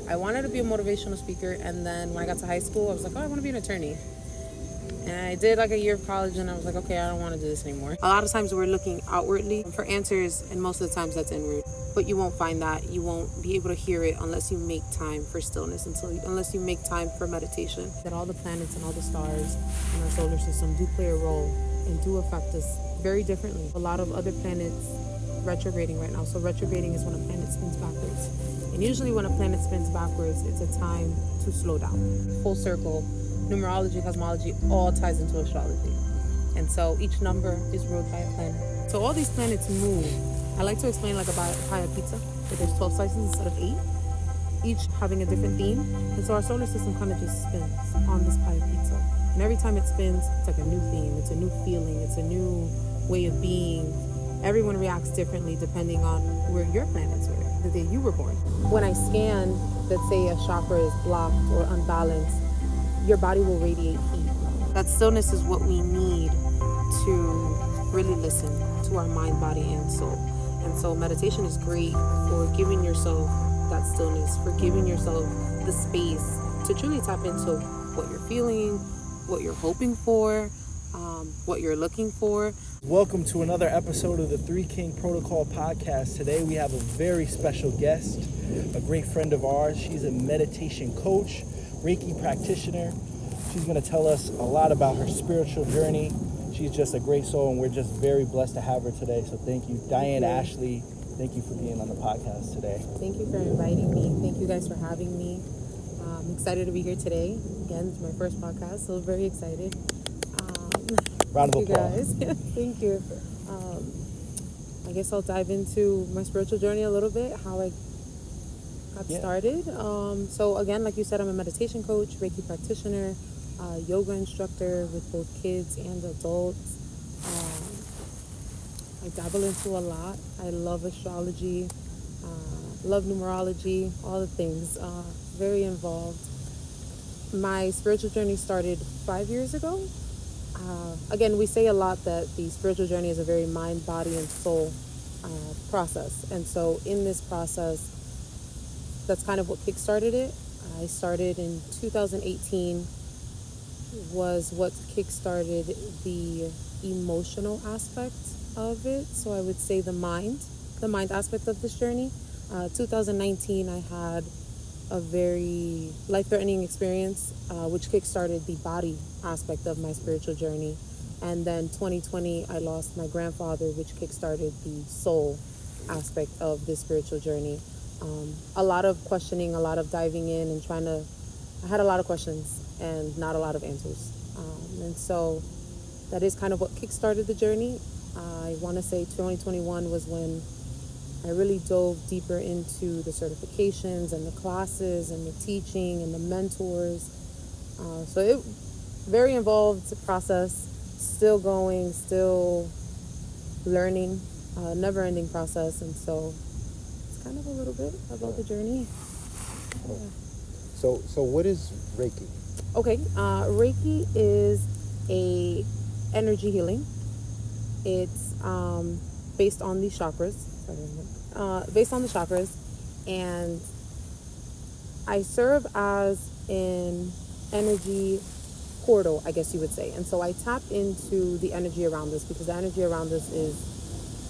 I wanted to be a motivational speaker, and then when I got to high school, I was like, oh, I want to be an attorney. And I did like a year of college, and I was like, okay, I don't want to do this anymore. A lot of times we're looking outwardly for answers, and most of the times that's inward. But you won't find that. You won't be able to hear it unless you make time for stillness, unless you make time for meditation. That all the planets and all the stars in our solar system do play a role and do affect us very differently. A lot of other planets retrograding right now. So retrograding is when a planet spins backwards. And usually when a planet spins backwards, it's a time to slow down. Full circle, numerology, cosmology, all ties into astrology. And so each number is ruled by a planet. So all these planets move. I like to explain like about a pie of pizza, that there's 12 slices instead of 8, each having a different theme. And so our solar system kind of just spins on this pie of pizza. And every time it spins, it's like a new theme, it's a new feeling, it's a new way of being. Everyone reacts differently depending on where your planets were, the day you were born. When I scan, let's say a chakra is blocked or unbalanced, your body will radiate heat. That stillness is what we need to really listen to our mind, body, and soul. And so meditation is great for giving yourself that stillness, for giving yourself the space to truly tap into what you're feeling, what you're hoping for, what you're looking for. Welcome to another episode of the Three King Protocol podcast. Today we have a very special guest, a great friend of ours. She's a meditation coach, Reiki practitioner. She's going to tell us a lot about her spiritual journey. She's just a great soul, and we're just very blessed to have her today. So thank you. Diane, Ashley, thank you for being on the podcast today. Thank you for inviting me. Thank you guys for having me. I'm excited to be here today. Again, it's my first podcast, so very excited. Round of applause. You guys. Thank you. I guess I'll dive into my spiritual journey a little bit, how I got started. So again, like you said, I'm a meditation coach, Reiki practitioner, yoga instructor with both kids and adults. I dabble into a lot. I love astrology, love numerology, all the things. Very involved. My spiritual journey started 5 years ago. Again, we say a lot that the spiritual journey is a very mind, body, and soul process. And so in this process, that's kind of what kickstarted it. I started in 2018 was what kickstarted the emotional aspect of it. So I would say the mind aspect of this journey. 2019, I had a very life-threatening experience, which kickstarted the body aspect of my spiritual journey. And then 2020, I lost my grandfather, which kickstarted the soul aspect of this spiritual journey. A lot of questioning, a lot of diving in and I had a lot of questions and not a lot of answers. And so that is kind of what kickstarted the journey. I want to say 2021 was when I really dove deeper into the certifications and the classes and the teaching and the mentors. So it very involved process, still going, still learning, never-ending process. And so it's kind of a little bit about the journey. Yeah. So what is Reiki? Okay, Reiki is a energy healing. It's based on the chakras. And I serve as an energy portal, I guess you would say. And so I tap into the energy around us because the energy around us is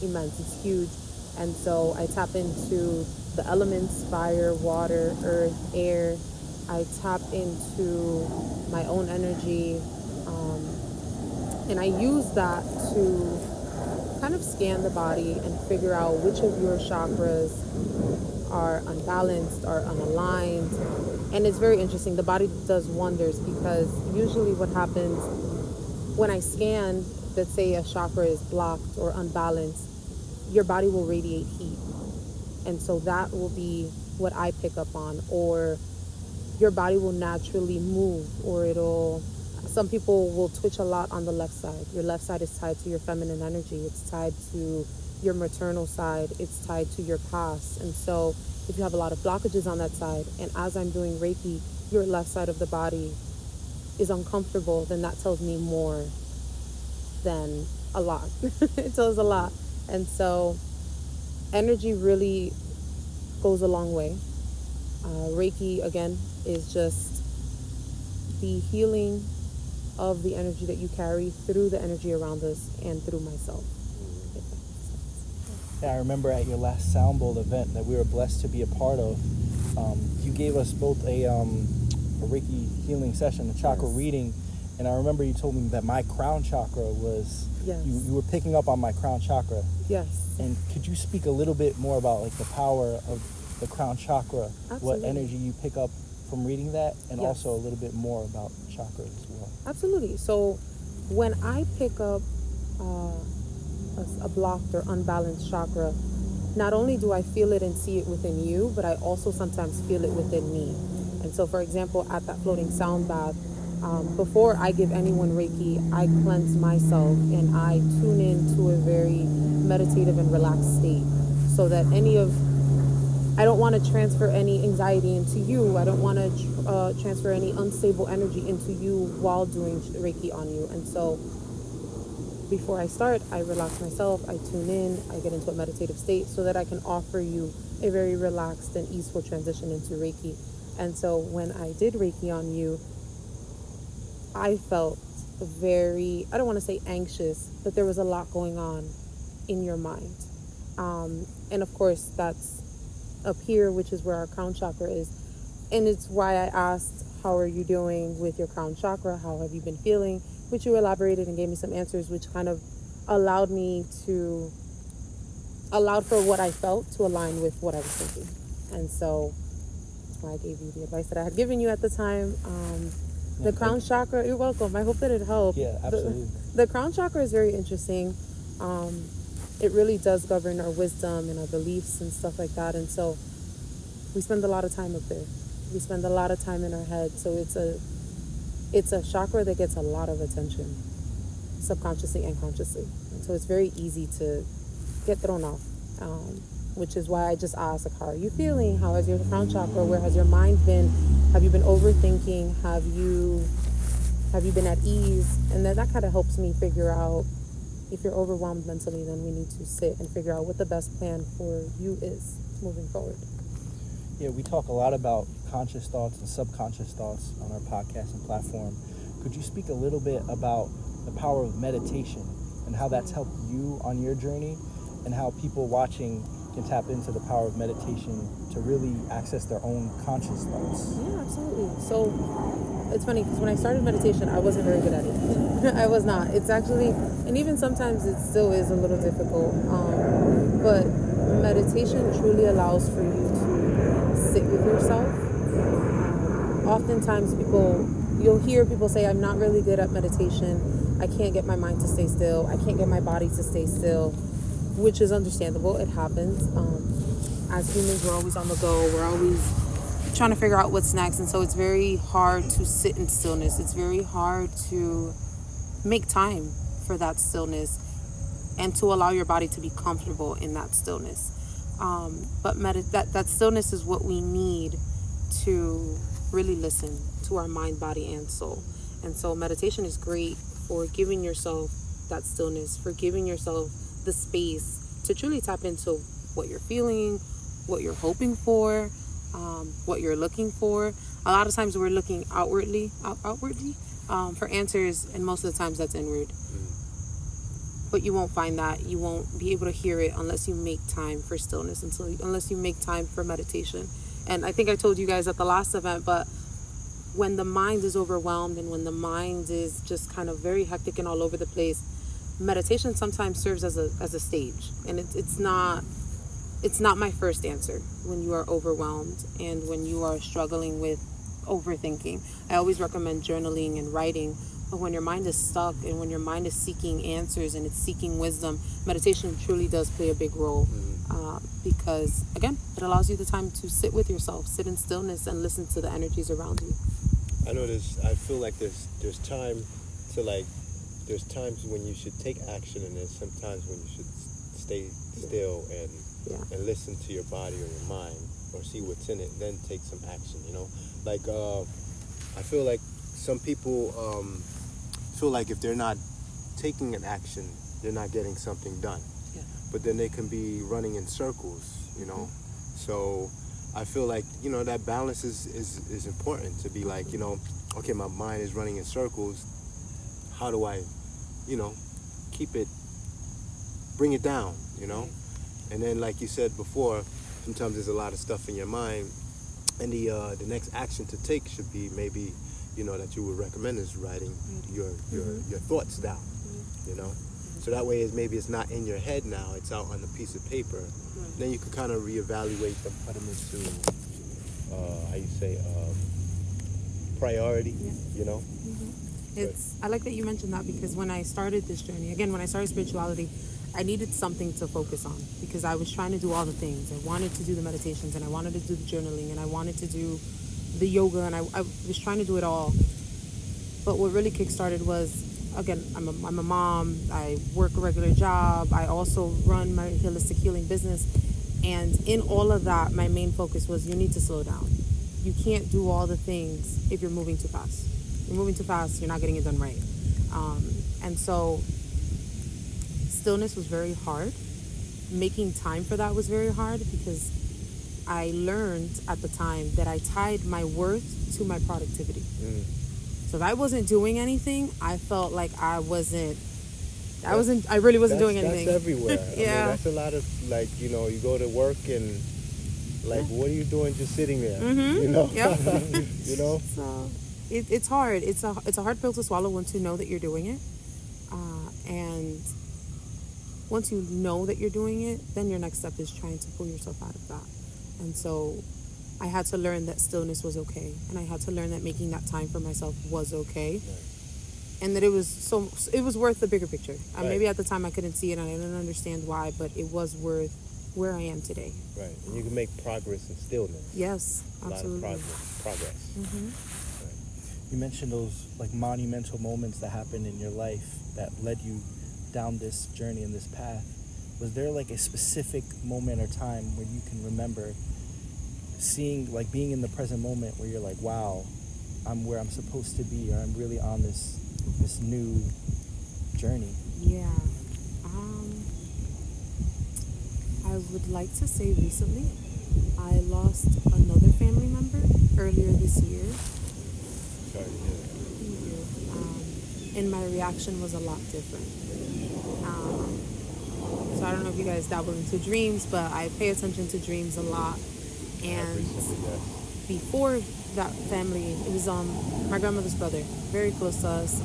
immense, it's huge. And so I tap into the elements, fire, water, earth, air. I tap into my own energy, and I use that to kind of scan the body and figure out which of your chakras are unbalanced, are unaligned. And it's very interesting. The body does wonders because usually what happens when I scan, let's say a chakra is blocked or unbalanced, your body will radiate heat. And so that will be what I pick up on. Or your body will naturally move, or some people will twitch a lot on the left side. Your left side is tied to your feminine energy. It's tied to your maternal side. It's tied to your past. And so if you have a lot of blockages on that side, and as I'm doing Reiki, your left side of the body is uncomfortable, then that tells me more than a lot. It tells a lot. And so energy really goes a long way. Reiki, again, is just the healing of the energy that you carry through the energy around us and through myself. Yeah, I remember at your last Sound Bowl event that we were blessed to be a part of, you gave us both a Reiki healing session, a chakra reading, and I remember you told me that my crown chakra was, you were picking up on my crown chakra. Yes. And could you speak a little bit more about like the power of the crown chakra, Absolutely. what energy you pick up from reading that, and also a little bit more about chakras as well? Absolutely. So when I pick up a blocked or unbalanced chakra, not only do I feel it and see it within you, but I also sometimes feel it within me. And so, for example, at that floating sound bath, before I give anyone Reiki, I cleanse myself and I tune into a very meditative and relaxed state, so that I don't want to transfer any anxiety into you. I don't want to transfer any unstable energy into you while doing Reiki on you. And so before I start, I relax myself, I tune in, I get into a meditative state so that I can offer you a very relaxed and easeful transition into Reiki. And so when I did Reiki on you, I felt very, I don't want to say anxious, but there was a lot going on in your mind. And of course, that's up here, which is where our crown chakra is. And it's why I asked, how are you doing with your crown chakra? How have you been feeling? Which you elaborated and gave me some answers, which kind of allowed for what I felt to align with what I was thinking. And so that's why I gave you the advice that I had given you at the time. The crown chakra, you're welcome. I hope that it helped. Yeah, absolutely. The crown chakra is very interesting. It really does govern our wisdom and our beliefs and stuff like that. And so we spend a lot of time up there. We spend a lot of time in our head. So it's a chakra that gets a lot of attention, subconsciously and consciously. And so it's very easy to get thrown off, which is why I just asked, like, how are you feeling? How is your crown chakra? Where has your mind been? Have you been overthinking? Have you been at ease? And then that kind of helps me figure out, if you're overwhelmed mentally, then we need to sit and figure out what the best plan for you is moving forward. Yeah, we talk a lot about conscious thoughts and subconscious thoughts on our podcast and platform. Could you speak a little bit about the power of meditation and how that's helped you on your journey, and how people watching can tap into the power of meditation to really access their own conscious thoughts? Yeah, absolutely. So it's funny because when I started meditation, I wasn't very good at it. I was not. It's actually, and even sometimes it still is a little difficult. But meditation truly allows for you to sit with yourself. Oftentimes you'll hear people say, I'm not really good at meditation. I can't get my mind to stay still. I can't get my body to stay still, which is understandable. It happens. As humans, we're always on the go. We're always trying to figure out what's next. And so it's very hard to sit in stillness. It's very hard to make time for that stillness and to allow your body to be comfortable in that stillness. But that stillness is what we need to really listen to our mind, body, and soul. And so meditation is great for giving yourself that stillness, for giving yourself the space to truly tap into what you're feeling, what you're hoping for, what you're looking for. A lot of times we're looking outwardly for answers, and most of the times that's inward. But you won't find that. You won't be able to hear it unless you make time for stillness, unless you make time for meditation. And I think I told you guys at the last event, but when the mind is overwhelmed and when the mind is just kind of very hectic and all over the place, meditation sometimes serves as a stage. And it's not my first answer when you are overwhelmed and when you are struggling with overthinking. I always recommend journaling and writing. But when your mind is stuck and when your mind is seeking answers and it's seeking wisdom, meditation truly does play a big role. Because, again, it allows you the time to sit with yourself, sit in stillness, and listen to the energies around you. I know I feel like there's time to, like, there's times when you should take action, and there's sometimes when you should stay still and listen to your body or your mind, or see what's in it, then take some action, you know? Like, I feel like some people feel like if they're not taking an action, they're not getting something done. But then they can be running in circles, you know? So I feel like, you know, that balance is important, to be like, you know, okay, my mind is running in circles. How do I, you know, bring it down, you know? And then, like you said before, sometimes there's a lot of stuff in your mind, and the next action to take should be maybe, you know, that you would recommend is writing your thoughts down, you know? So that way maybe it's not in your head now, it's out on a piece of paper. Then you can kind of reevaluate them, put them into, priority, you know? I like that you mentioned that, because when I started this journey, again, when I started spirituality, I needed something to focus on, because I was trying to do all the things. I wanted to do the meditations, and I wanted to do the journaling, and I wanted to do the yoga, and I was trying to do it all. But what really kickstarted was, again, I'm a mom, I work a regular job, I also run my holistic healing business, and in all of that, my main focus was, you need to slow down. You can't do all the things if you're moving too fast. You're moving too fast, you're not getting it done right. And so stillness was very hard. Making time for that was very hard, because I learned at the time that I tied my worth to my productivity. So if I wasn't doing anything, I felt like I really wasn't doing anything. That's everywhere. Yeah. I mean, that's a lot of, like, you know, you go to work and, like, what are you doing just sitting there? You know? Yep. You know? So it's hard. It's a hard pill to swallow once you know that you're doing it. And once you know that you're doing it, then your next step is trying to pull yourself out of that. And so I had to learn that stillness was okay. And I had to learn that making that time for myself was okay. And that it was worth the bigger picture. Maybe at the time I couldn't see it and I didn't understand why, but it was worth where I am today. Right. And you can make progress in stillness. Yes, absolutely. A lot of progress. Right. You mentioned those, like, monumental moments that happened in your life that led you down this journey and this path. Was there, like, a specific moment or time where you can remember seeing, like, being in the present moment where you're like, wow, I'm where I'm supposed to be, or I'm really on this new journey? Yeah. I would like to say recently. I lost another family member earlier this year. Sorry to hear that. Thank you. And my reaction was a lot different. So I don't know if you guys dabble into dreams, but I pay attention to dreams a lot. And before that family, it was my grandmother's brother, very close to us.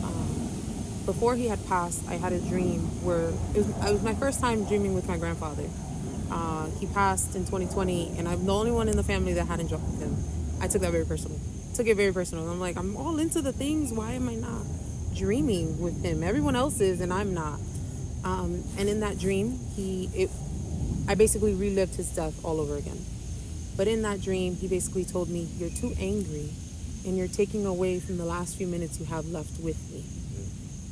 Before he had passed, I had a dream where it was my first time dreaming with my grandfather. He passed in 2020, and I'm the only one in the family that hadn't dreamt with him. I took that very personal. I'm like, I'm all into the things. Why am I not dreaming with him? Everyone else is, and I'm not. And in that dream, I basically relived his death all over again. But in that dream, he basically told me, you're too angry, and you're taking away from the last few minutes you have left with me.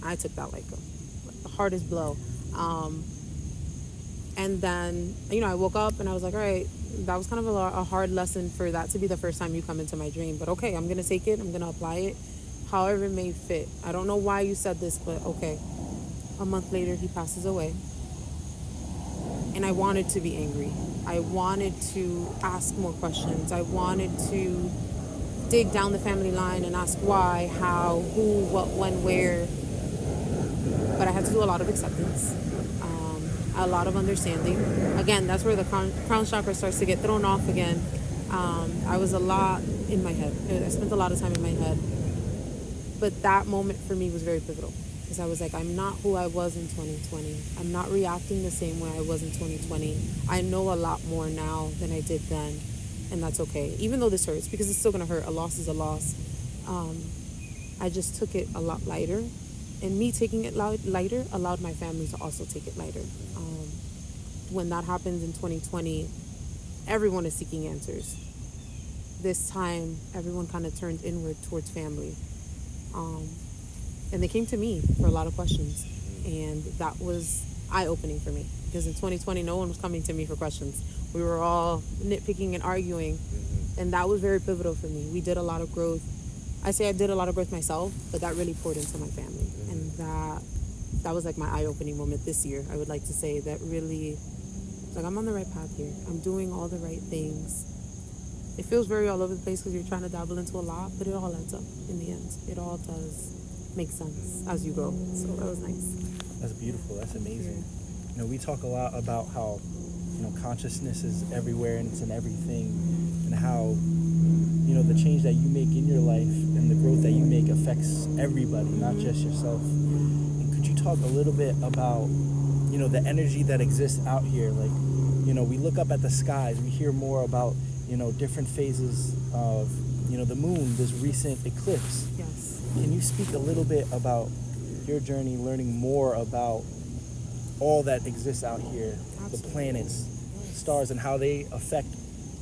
I took that like the hardest blow. And then, I woke up and I was like, all right, that was kind of a hard lesson for that to be the first time you come into my dream. But okay, I'm going to take it. I'm going to apply it however it may fit. I don't know why you said this, but okay. A month later, he passes away. And I wanted to be angry. I wanted to ask more questions. I wanted to dig down the family line and ask why, how, who, what, when, where. But I had to do a lot of acceptance. A lot of understanding. Again, that's where the crown chakra starts to get thrown off again. I was a lot in my head. I spent a lot of time in my head. But that moment for me was very pivotal, because I was like, I'm not who I was in 2020. I'm not reacting the same way I was in 2020. I know a lot more now than I did then, and that's okay. Even though this hurts, because it's still going to hurt. A loss is a loss. I just took it a lot lighter. And me taking it lighter allowed my family to also take it lighter. When that happens in 2020, everyone is seeking answers. This time, everyone kind of turned inward towards family. And they came to me for a lot of questions. And that was eye-opening for me. Because in 2020, no one was coming to me for questions. We were all nitpicking and arguing. And that was very pivotal for me. We did a lot of growth. I say I did a lot of growth myself, but that really poured into my family. And that was like my eye-opening moment this year. I would like to say that really, like, I'm on the right path here. I'm doing all the right things. it feels very all over the place because you're trying to dabble into a lot, but it all ends up in the end. It all does make sense as you go. So that was nice. That's beautiful. That's amazing. You know, we talk a lot about how, you know, consciousness is everywhere and it's in everything, and how, you know, the change that you make in your life and the growth that you make affects everybody, not just yourself. And could you talk a little bit about, you know, the energy that exists out here? Like, you know, we look up at the skies, we hear more about, you know, different phases of, you know, the moon, this recent eclipse. Yes. Can you speak a little bit about your journey learning more about all that exists out here, Absolutely. the planets, stars, and how they affect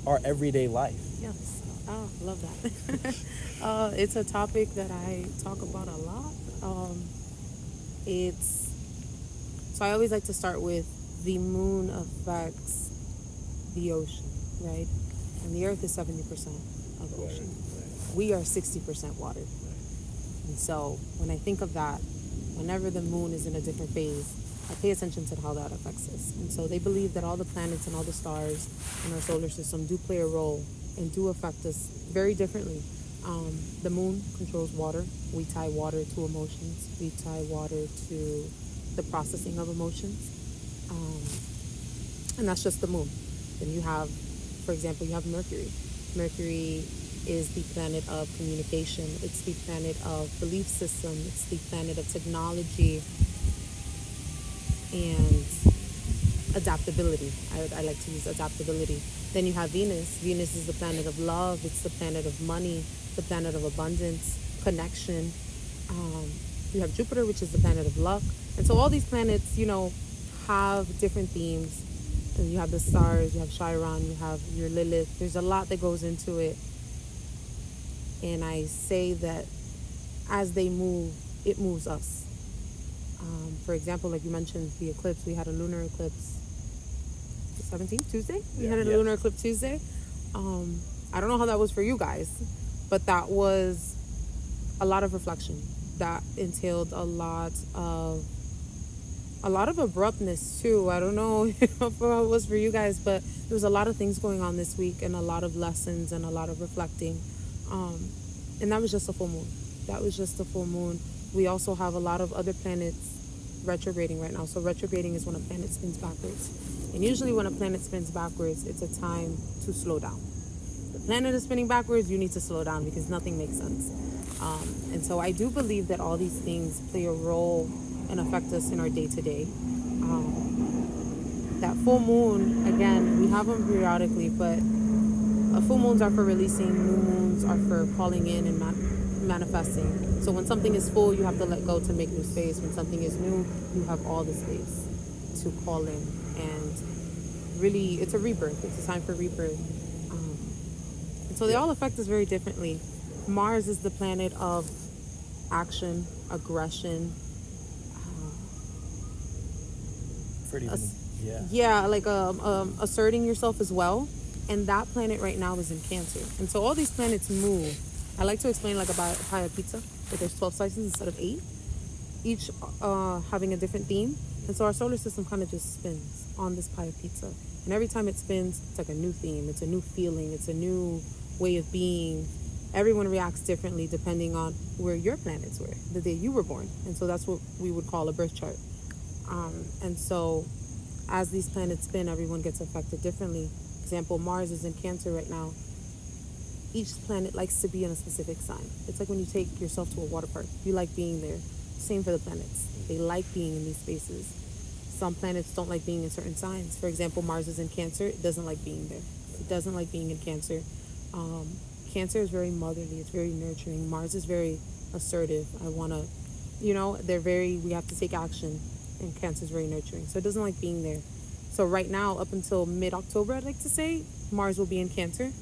our everyday life? Yes. Oh, love that. It's a topic that I talk about a lot. So I always like to start with the moon affects the ocean, right? And the earth is 70% of the ocean. We are 60% water. And so when I think of that, whenever the moon is in a different phase, I pay attention to how that affects us. And so they believe that all the planets and all the stars in our solar system do play a role and do affect us very differently. The moon controls water. We tie water to emotions. We tie water to the processing of emotions. And that's just the moon. Then you have, for example, you have Mercury. Mercury is the planet of communication. It's the planet of belief system. It's the planet of technology and adaptability. I like to use adaptability. Then you have Venus. Venus is the planet of love. It's the planet of money, the planet of abundance, connection. You have Jupiter, which is the planet of luck. And so all these planets, you know, have different themes. And you have the stars, you have Chiron, you have your Lilith. There's a lot that goes into it. And I say that as they move, it moves us. For example, like you mentioned, the eclipse, we had a lunar eclipse the 17th, Tuesday? We had a lunar eclipse Tuesday. I don't know how that was for you guys, but that was a lot of reflection. That entailed a lot of abruptness too. I don't know how it was for you guys, but there was a lot of things going on this week and a lot of lessons and a lot of reflecting. And that was just a full moon. That was just a full moon. We also have a lot of other planets retrograding right now. So retrograding is when a planet spins backwards. And usually when a planet spins backwards, it's a time to slow down. The planet is spinning backwards, you need to slow down because nothing makes sense. And so I do believe that all these things play a role and affect us in our day-to-day. That full moon, again, we have them periodically, but full moons are for releasing, new moons are for calling in and manifesting. So when something is full, you have to let go to make new space. When something is new, you have all the space to call in. And really, it's a rebirth. It's a time for rebirth. And so they all affect us very differently. Mars is the planet of action, aggression. Asserting yourself as well. And that planet right now is in Cancer. And so all these planets move. I like to explain like a pie of pizza, that there's 12 slices instead of 8, each having a different theme. And so our solar system kind of just spins on this pie of pizza. And every time it spins, it's like a new theme. It's a new feeling. It's a new way of being. Everyone reacts differently depending on where your planets were, the day you were born. And so that's what we would call a birth chart. And so as these planets spin, everyone gets affected differently. Example, Mars is in Cancer right now. Each planet likes to be in a specific sign. It's like when you take yourself to a water park. You like being there. Same for the planets. They like being in these spaces. Some planets don't like being in certain signs. For example, Mars is in Cancer. It doesn't like being there. It doesn't like being in Cancer. Cancer is very motherly. It's very nurturing. Mars is very assertive. We have to take action. And Cancer is very nurturing. So it doesn't like being there. So right now, up until mid-October, I'd like to say, Mars will be in Cancer.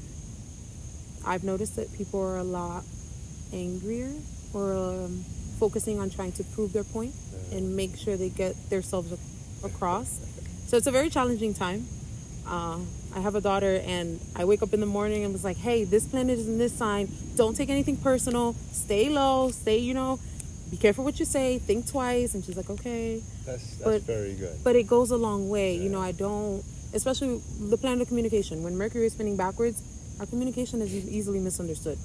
I've noticed that people are a lot angrier or focusing on trying to prove their point and make sure they get themselves across. So it's a very challenging time. I have a daughter and I wake up in the morning and was like, hey, this planet is in this sign. Don't take anything personal. Stay low. Be careful what you say. Think twice. And she's like, okay. That's very good. But it goes a long way. Yeah. I don't, especially the planet of communication. When Mercury is spinning backwards, our communication is easily misunderstood.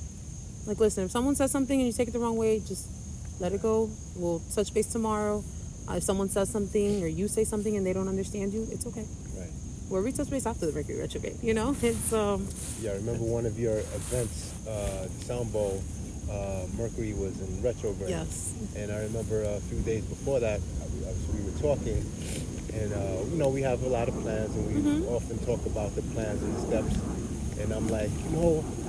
Like, listen, if someone says something and you take it the wrong way, just let it go. We'll touch base tomorrow. If someone says something or you say something and they don't understand you, it's okay. Right. Where we touch base after the Mercury retrograde, you know? It's Yeah, I remember one of your events, the Sound Bowl, Mercury was in retrograde. Yes. And I remember a few days before that, we were talking, and we have a lot of plans, and we often talk about the plans and the steps. And I'm like,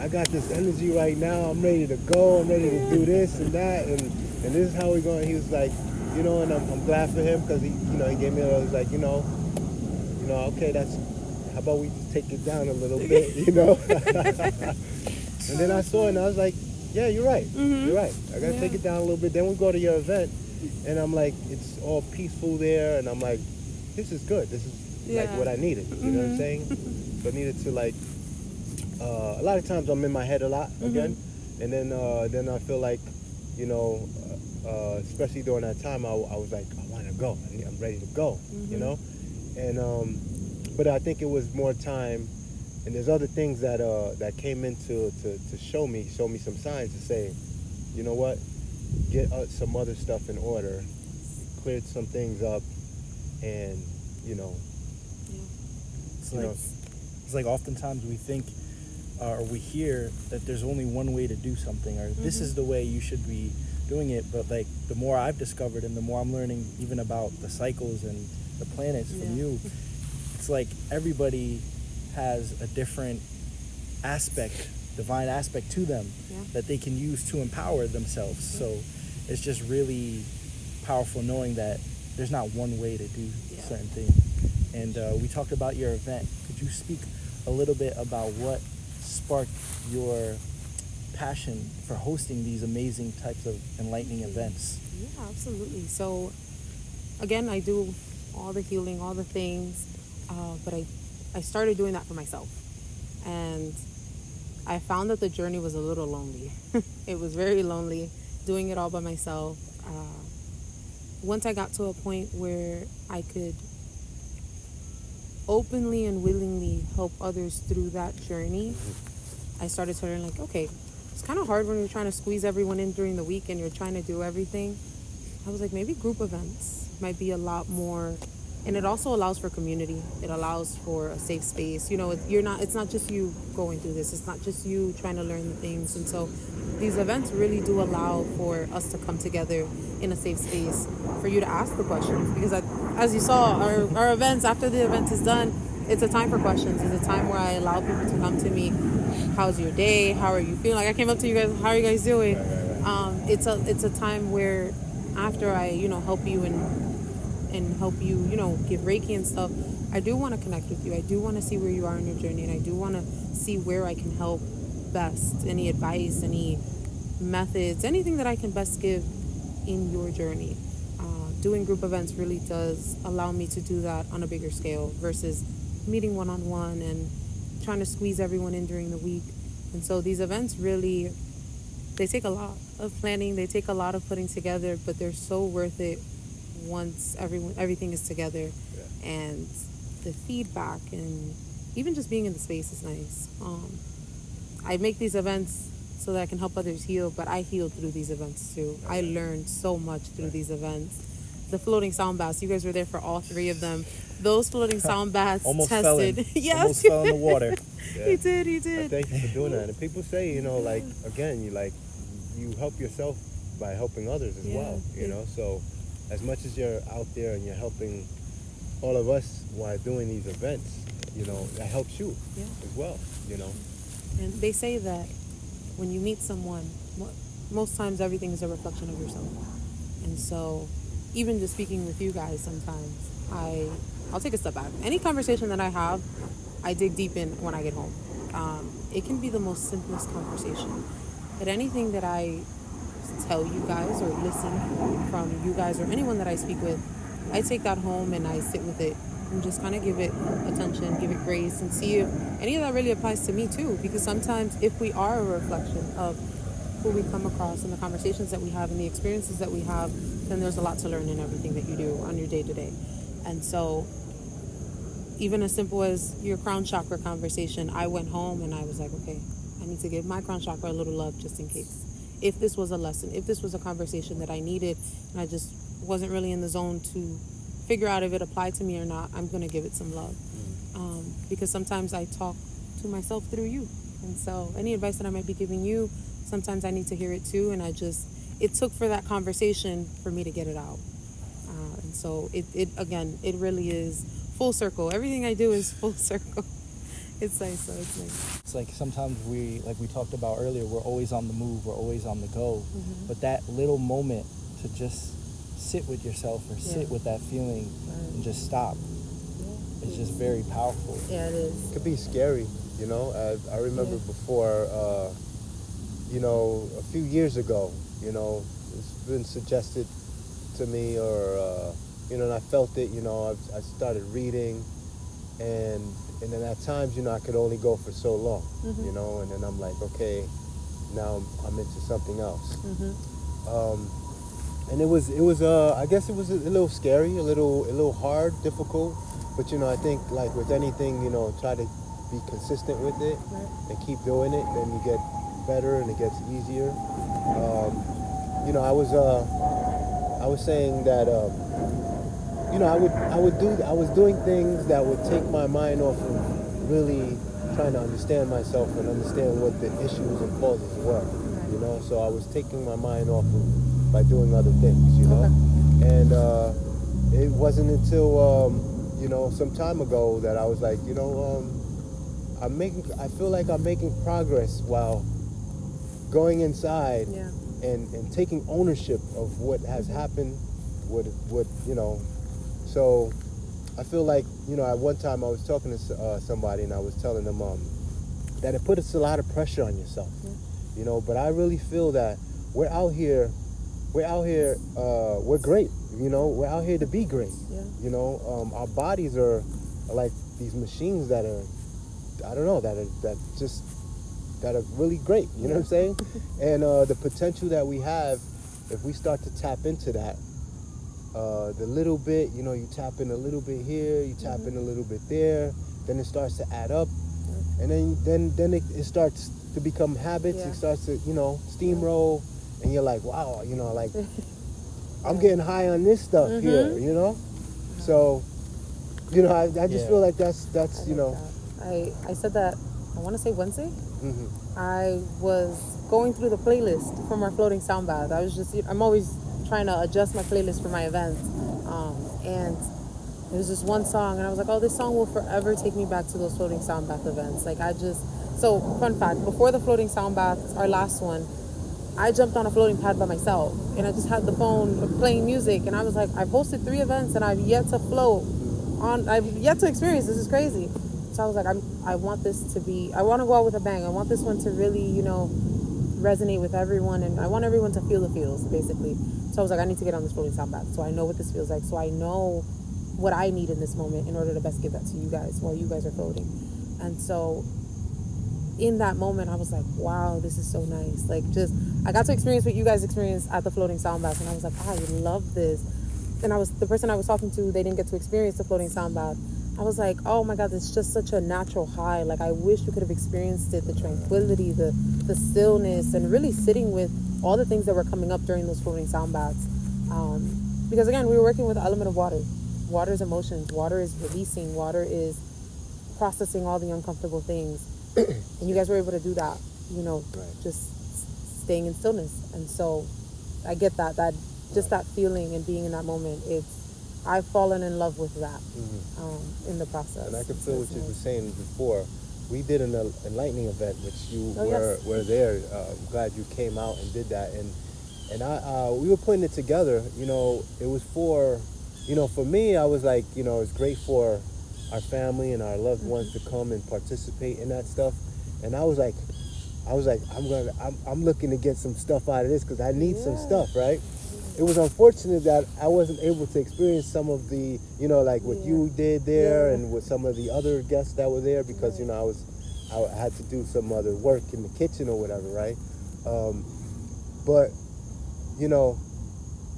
I got this energy right now. I'm ready to go. I'm ready to do this and that, and this is how we're going. He was like, and I'm glad for him because he gave me a, like, okay, how about we just take it down a little bit, And then I saw it and I was like, yeah, you're right. You're right. I got to take it down a little bit. Then we go to your event and I'm like, it's all peaceful there. And I'm like, this is good. This is like what I needed. You know what I'm saying? So I needed to like, a lot of times I'm in my head a lot again. And then I feel like, especially during that time, I was like, I want to go. I'm ready to go, And, but I think it was more time, and there's other things that came into to show me some signs to say, you know what, get some other stuff in order, cleared some things up, and it's like oftentimes we think or we hear that there's only one way to do something, or this is the way you should be doing it. But like the more I've discovered and the more I'm learning even about the cycles and the planets from you, it's like everybody has a different aspect, divine aspect to them that they can use to empower themselves. So it's just really powerful knowing that there's not one way to do certain things. And we talked about your event. Could you speak a little bit about what sparked your passion for hosting these amazing types of enlightening events? Yeah, absolutely. So again, I do all the healing, all the things, but I started doing that for myself, and I found that the journey was a little lonely. It was very lonely doing it all by myself. Once I got to a point where I could openly and willingly help others through that journey, I started to learn, like, okay, it's kind of hard when you're trying to squeeze everyone in during the week and you're trying to do everything. I was like, maybe group events might be a lot more, and it also allows for community. It allows for a safe space. It's not just you going through this. It's not just you trying to learn the things. And so these events really do allow for us to come together in a safe space for you to ask the questions. Because as you saw, our events, after the event is done, it's a time for questions. It's a time where I allow people to come to me. How's your day? How are you feeling? Like, I came up to you guys, how are you guys doing? It's a time where after I, help you and help you, give Reiki and stuff, I do want to connect with you. I do want to see where you are in your journey, and I do want to see where I can help best. Any advice, any methods, anything that I can best give in your journey. Doing group events really does allow me to do that on a bigger scale versus meeting one-on-one and trying to squeeze everyone in during the week. And so these events really, they take a lot of planning, they take a lot of putting together, but they're so worth it once everything is together. And the feedback and even just being in the space is nice. I make these events so that I can help others heal, but I heal through these events too. I learned so much through these events. The floating sound baths, you guys were there for all three of them. Those floating sound baths almost tested. Fell in. Yes, almost fell in the water. He did. Thank you for doing that. And people say, again, you help yourself by helping others as well. So as much as you're out there and you're helping all of us while doing these events, that helps you as well. And they say that when you meet someone, most times everything is a reflection of yourself. And so even just speaking with you guys, sometimes I'll take a step back. Any conversation that I have, I dig deep in when I get home. It can be the most simplest conversation, but anything that I tell you guys or listen from you guys or anyone that I speak with, I take that home and I sit with it and just kind of give it attention, give it grace, and see if any of that really applies to me too. Because sometimes if we are a reflection of who we come across and the conversations that we have and the experiences that we have, then there's a lot to learn in everything that you do on your day-to-day. And so even as simple as your crown chakra conversation, I went home and I was like, okay, I need to give my crown chakra a little love just in case. If this was a lesson, if this was a conversation that I needed and I just wasn't really in the zone to figure out if it applied to me or not, I'm going to give it some love. Because sometimes I talk to myself through you. And so any advice that I might be giving you, sometimes I need to hear it too. And it took for that conversation for me to get it out. And so it really is full circle. Everything I do is full circle. It's nice. It's like sometimes like we talked about earlier, we're always on the move, we're always on the go. But that little moment to just sit with yourself or sit with that feeling and just stop. It's just very powerful. Yeah, it is. It could be scary, you know. I remember before, you know, a few years ago, you know, it's been suggested to me, or you know, and I felt it. You know, I started reading, and then at times, you know, I could only go for so long, you know, and then I'm like, okay, now I'm into something else. And it was I guess it was a little scary, a little hard, difficult. But, you know, I think, like with anything, you know, try to be consistent with it and keep doing it. Then you get better and it gets easier. You know, I was saying that, you know, I was doing things that would take my mind off of really trying to understand myself and understand what the issues and causes were, you know. So I was taking my mind off of by doing other things, you know. And it wasn't until you know, some time ago that I was like, you know, I feel like I'm making progress while going inside and taking ownership of what has happened, what, you know. So I feel like, you know, at one time I was talking to somebody and I was telling them that it puts a lot of pressure on yourself, you know, but I really feel that we're out here, we're great. You know, we're out here to be great. You know, our bodies are like these machines that are, I don't know, that are really great. You know what I'm saying? And the potential that we have, if we start to tap into that, the little bit, you know, you tap in a little bit here, you tap in a little bit there, then it starts to add up, and then it starts to become habits. It starts to, you know, steamroll, and you're like, wow, you know, like. I'm getting high on this stuff here, you know? So, you know, I just feel like that's you know. I said that, I want to say Wednesday. I was going through the playlist from our floating sound bath. I'm always trying to adjust my playlist for my events. And there was this one song, and I was like, oh, this song will forever take me back to those floating sound bath events. Like, so, fun fact, before the floating sound bath, our last one, I jumped on a floating pad by myself, and I just had the phone playing music, and I was like, I've hosted 3 events, and I've yet to float on, I've yet to experience, this is crazy. So I was like, I want to go out with a bang. I want this one to really, you know, resonate with everyone, and I want everyone to feel the feels, basically. So I was like, I need to get on this floating sound bath, so I know what this feels like, so I know what I need in this moment in order to best give that to you guys while you guys are floating. And so in that moment, I was like, wow, this is so nice. Like, just, I got to experience what you guys experienced at the floating sound bath, and I was like, I love this. And the person I was talking to, they didn't get to experience the floating sound bath. I was like, oh my God, it's just such a natural high. Like, I wish you could have experienced it, the tranquility, the stillness, and really sitting with all the things that were coming up during those floating sound baths. Because again, we were working with the element of water. Water is emotions. Water is releasing. Water is processing all the uncomfortable things. And you guys were able to do that, you know, just staying in stillness. And so I get that just that feeling and being in that moment, I've fallen in love with that in the process. And I can feel what you were saying before. We did an enlightening event, which you were there. I'm glad you came out and did that. And we were putting it together. You know, it was for, you know, for me, I was like, you know, it's great for our family and our loved ones to come and participate in that stuff. And I was like, I'm looking to get some stuff out of this because I need some stuff, right? It was unfortunate that I wasn't able to experience some of the, you know, like what you did there and with some of the other guests that were there because, you know, I had to do some other work in the kitchen or whatever, right? But, you know,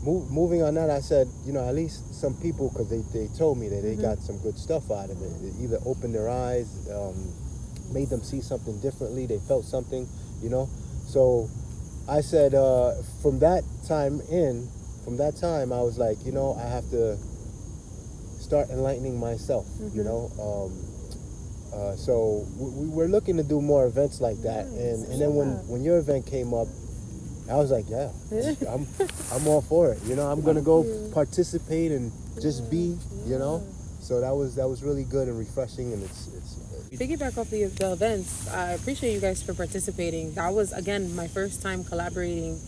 moving on that, I said, you know, at least some people, because they told me that they got some good stuff out of it. It either opened their eyes, made them see something differently. They felt something, you know. So I said, from that time, I was like, you know, I have to start enlightening myself, you know. So we're looking to do more events like that. And then when your event came up, I was like, yeah, I'm all for it. You know, I'm gonna go participate and just be, you know. So that was really good and refreshing, and it's Piggyback off the events, I appreciate you guys for participating. That was, again, my first time collaborating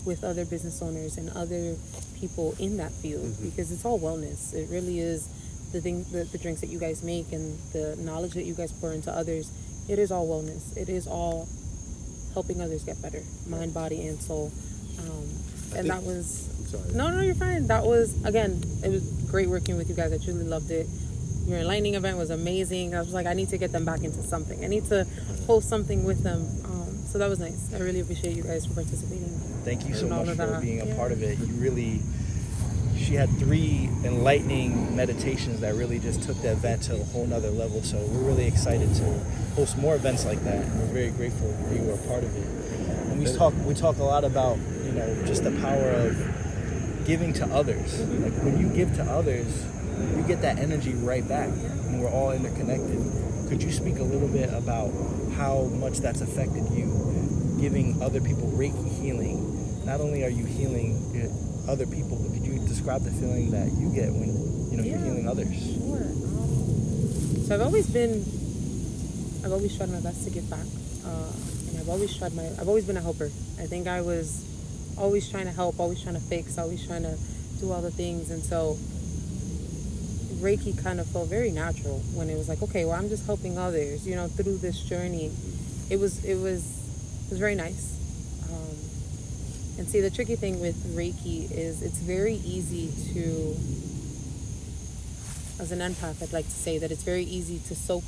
with other business owners and other people in that field, because it's all wellness. It really is the drinks that you guys make and the knowledge that you guys pour into others. It is all wellness. It is all helping others get better, mind, body, and soul. That was... I'm sorry. No, you're fine. That was, again, it was great working with you guys. I truly loved it. Your enlightening event was amazing. I was like, I need to get them back into something. I need to host something with them. So that was nice. I really appreciate you guys for participating. Thank you so much for being a part of it. She had 3 enlightening meditations that really just took the event to a whole nother level. So we're really excited to host more events like that. And we're very grateful that you were a part of it. And we talk a lot about, you know, just the power of giving to others. Like when you give to others, you get that energy right back, and we're all interconnected. Could you speak a little bit about how much that's affected you, giving other people Reiki healing? Not only are you healing other people, but could you describe the feeling that you get when you're healing others? Sure. So I've always tried my best to give back, and I've always been a helper. I think I was always trying to help, always trying to fix, always trying to do all the things, and so Reiki kind of felt very natural when it was like, okay, well, I'm just helping others, you know, through this journey. It was very nice. And see, the tricky thing with Reiki is it's very easy to, as an empath, I'd like to say that it's very easy to soak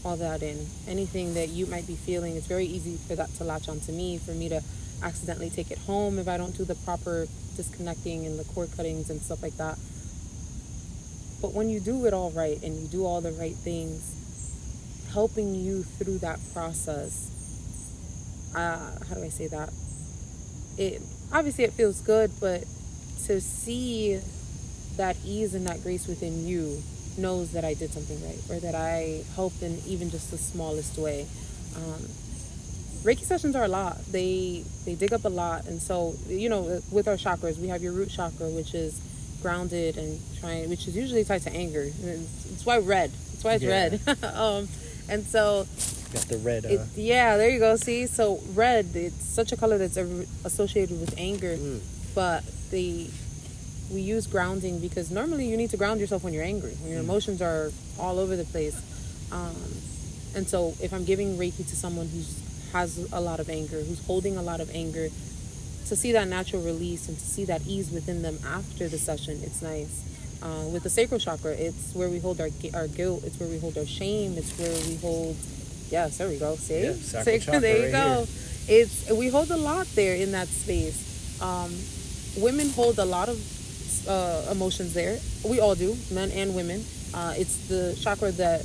all that in. Anything that you might be feeling, it's very easy for that to latch onto me, for me to accidentally take it home if I don't do the proper disconnecting and the cord cuttings and stuff like that. But when you do it all right and you do all the right things, helping you through that process, how do I say that? Obviously it feels good, but to see that ease and that grace within you knows that I did something right, or that I helped in even just the smallest way. Reiki sessions are a lot. They dig up a lot. And so, you know, with our chakras, we have your root chakra, which is grounded and which is usually tied to anger. It's why red. It's why it's red. And so got the red. There you go. See, so red. It's such a color that's associated with anger, but we use grounding because normally you need to ground yourself when you're angry, when your emotions are all over the place. And so if I'm giving Reiki to someone who has a lot of anger, who's holding a lot of anger, to see that natural release and to see that ease within them after the session, it's nice. With the sacral chakra, it's where we hold our guilt, it's where we hold our shame, it's where we hold, there we go, see? Yeah, sacral chakra there you right go. Here. We hold a lot there in that space. Women hold a lot of emotions there. We all do, men and women. It's the chakra that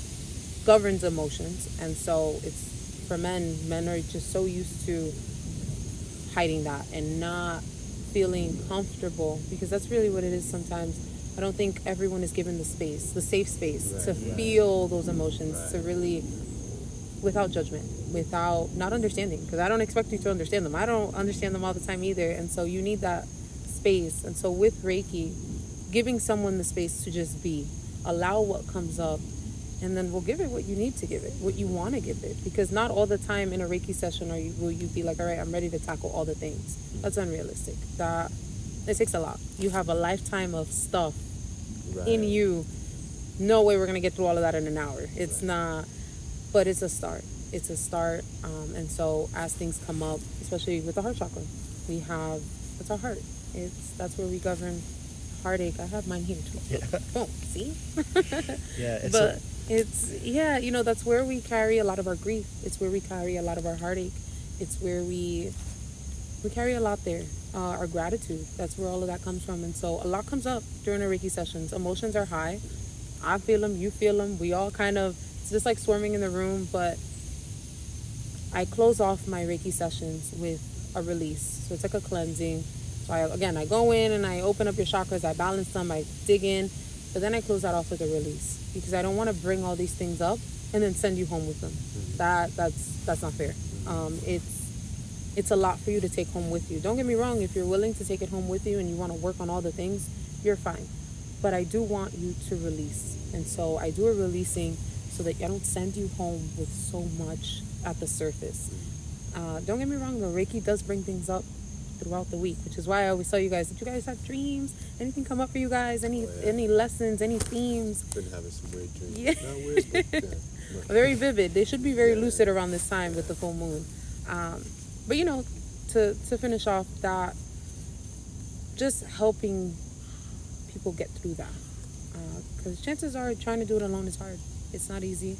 governs emotions, and so it's for men are just so used to hiding that and not feeling comfortable, because that's really what it is sometimes. I don't think everyone is given the safe space to feel those emotions, to really, without judgment, without not understanding, because I don't expect you to understand them. I don't understand them all the time either, and so you need that space. And so with Reiki, giving someone the space to just be, allow what comes up, and then we'll give it what you need to give it, what you want to give it. Because not all the time in a Reiki session will you be like, all right, I'm ready to tackle all the things. That's unrealistic. It takes a lot. You have a lifetime of stuff in you. No way we're going to get through all of that in an hour. It's not, but it's a start. It's a start. And so as things come up, especially with the heart chakra, it's our heart. That's where we govern heartache. I have mine here too. Yeah. Boom. See? That's where we carry a lot of our grief. It's where we carry a lot of our heartache. It's where we carry a lot there. our gratitude. That's where all of that comes from. And so a lot comes up during our Reiki sessions. Emotions are high. I feel them, you feel them. We all kind of, it's just like swarming in the room, but I close off my Reiki sessions with a release. So it's like a cleansing. So I go in and I open up your chakras, I balance them, I dig in, but then I close that off with a release, because I don't want to bring all these things up and then send you home with them. That's not fair. It's a lot for you to take home with you. Don't get me wrong, if you're willing to take it home with you and you want to work on all the things, you're fine. But I do want you to release. And so I do a releasing so that I don't send you home with so much at the surface. Don't get me wrong, though, Reiki does bring things up throughout the week, which is why I always tell you guys, did you guys have dreams? Anything come up for you guys? Any lessons, any themes? Been having some weird dreams. Yeah. Not weird, but very vivid. They should be very lucid around this time with the full moon. But you know, to finish off that, just helping people get through that. Because chances are trying to do it alone is hard. It's not easy.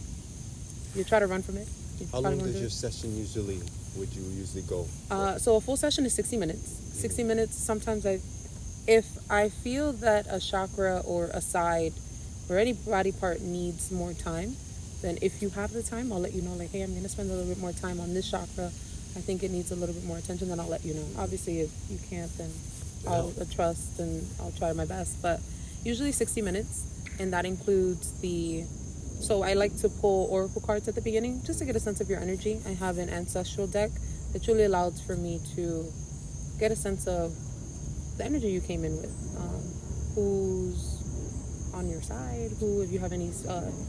You try to run from it. How long does your session usually go? So a full session is 60 minutes. 60 minutes, sometimes if I feel that a chakra or a side or any body part needs more time, then if you have the time, I'll let you know, like, hey, I'm going to spend a little bit more time on this chakra. I think it needs a little bit more attention, then I'll let you know. Obviously, if you can't, then I'll trust and I'll try my best. But usually 60 minutes, and that includes so I like to pull oracle cards at the beginning just to get a sense of your energy. I have an ancestral deck that really allows for me to get a sense of the energy you came in with. Who's on your side? If you have any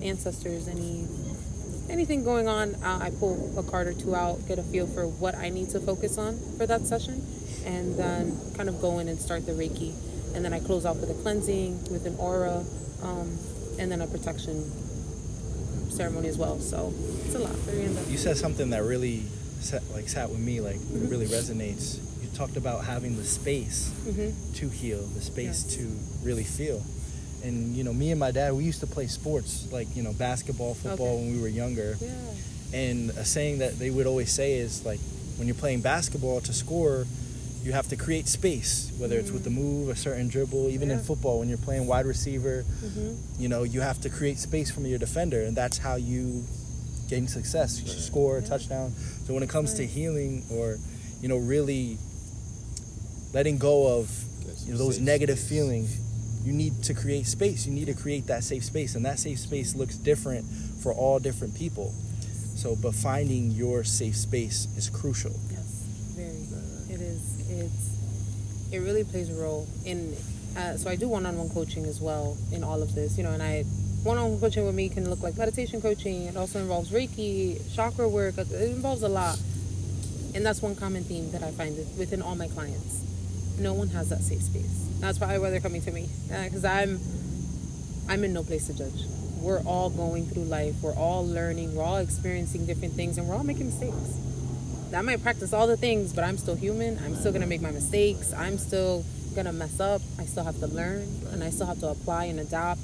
ancestors, anything going on, I pull a card or two out, get a feel for what I need to focus on for that session, and then kind of go in and start the Reiki. And then I close out with a cleansing, with an aura, and then a protection ceremony as well. So it's a lot. Very in-depth. You said something that really sat with me, like it really resonates. You talked about having the space to heal, the space to really feel. And, you know, me and my dad, we used to play sports, like, you know, basketball, football when we were younger. Yeah. And a saying that they would always say is, like, when you're playing basketball, to score, you have to create space, whether it's with the move, a certain dribble, even in football, when you're playing wide receiver, you know, you have to create space from your defender, and that's how you gain success. You score a touchdown. So when it comes to healing, or, you know, really letting go of those negative feelings, you need to create space. You need to create that safe space, and that safe space looks different for all different people. So, but finding your safe space is crucial. Yes, very. It is. It really plays a role in. So I do one-on-one coaching as well in all of this, you know. And one-on-one coaching with me can look like meditation coaching. It also involves Reiki, chakra work. It involves a lot, and that's one common theme that I find within all my clients. No one has that safe space. That's probably why they're coming to me, because I'm in no place to judge. We're all going through life. We're all learning. We're all experiencing different things, and we're all making mistakes. I might practice all the things, but I'm still human. I'm still gonna make my mistakes. I'm still gonna mess up. I still have to learn, and I still have to apply and adapt.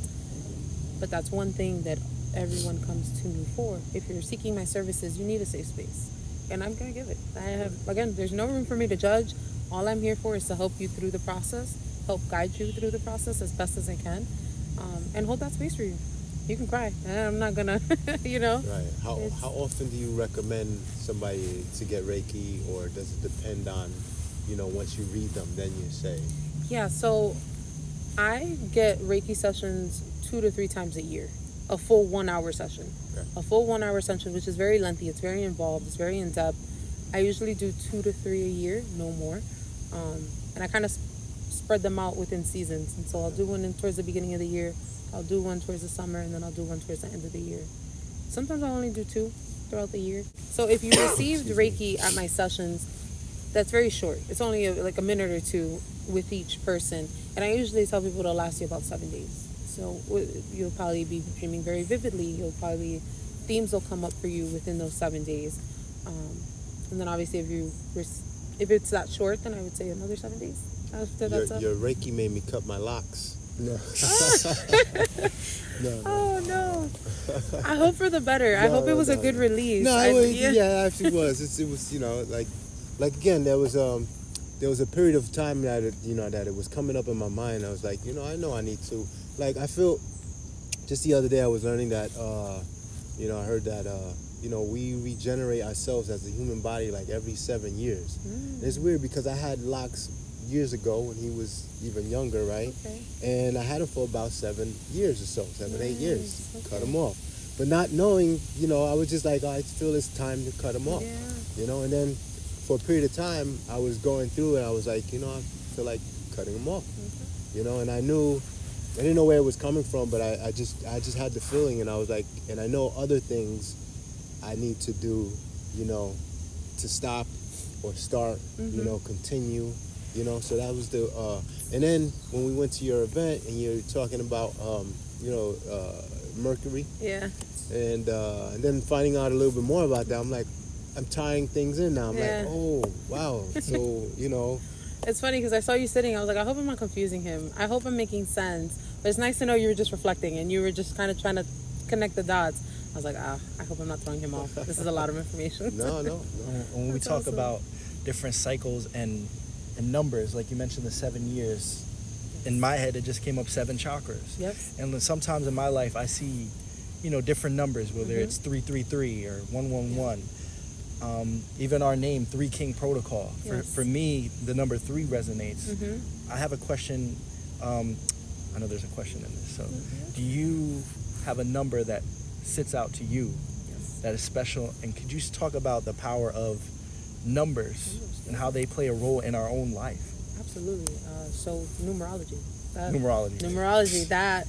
But that's one thing that everyone comes to me for. If you're seeking my services, you need a safe space, and I'm gonna give it. There's no room for me to judge. All I'm here for is to help you through the process, help guide you through the process as best as I can, and hold that space for you. You can cry. I'm not gonna, you know. Right. How often do you recommend somebody to get Reiki, or does it depend on, you know, once you read them, then you say? Yeah. So I get Reiki sessions 2 to 3 times a year, a full 1 hour session. Okay. A full 1 hour session, which is very lengthy. It's very involved. It's very in depth. I usually do 2 to 3 a year, no more. And I kind of spread them out within seasons. And so I'll do one towards the beginning of the year. I'll do one towards the summer, and then I'll do one towards the end of the year. Sometimes I'll only do 2 throughout the year. So if you received Reiki at my sessions, that's very short. It's only like a minute or 2 with each person. And I usually tell people it'll last you about 7 days. So you'll probably be dreaming very vividly. Themes will come up for you within those 7 days. And then obviously if it's that short, then I would say another 7 days after that's up. Your Reiki made me cut my locks. No. No. Oh no! I hope for the better. I hope it was a good release. No, it actually was. It was, you know, like again, there was there was a period of time that it was coming up in my mind. I was like, I know I need to, like, I feel, just the other day I was learning that, I heard that, we regenerate ourselves as a human body like every 7 years. And it's weird because I had locks years ago when he was even younger, right? Okay. And I had him for about 7 years or so, 8 years. Okay. Cut him off. But not knowing, I was just like, I feel it's time to cut him off. Yeah. And then for a period of time, I was going through it. I was like, I feel like cutting him off. And I didn't know where it was coming from, but I just had the feeling, and I was like, and I know other things I need to do, to stop or start, continue, so that was the, and then when we went to your event and you're talking about, Mercury. Yeah. And then finding out a little bit more about that, I'm like, I'm tying things in now. I'm like, oh, wow. So, It's funny because I saw you sitting. I was like, I hope I'm not confusing him. I hope I'm making sense. But it's nice to know you were just reflecting and you were just kind of trying to connect the dots. I was like, I hope I'm not throwing him off. This is a lot of information. No. When we talk about different cycles and numbers, like you mentioned the 7 years, in my head it just came up 7 chakras. Yep. And then sometimes in my life I see, different numbers, whether it's 333 or 111. Even our name, Three King Protocol. For me, the number 3 resonates. I have a question. I know there's a question in this. So, do you have a number that sits out to you that is special? And could you just talk about the power of numbers and how they play a role in our own life? Absolutely. So numerology. Numerology.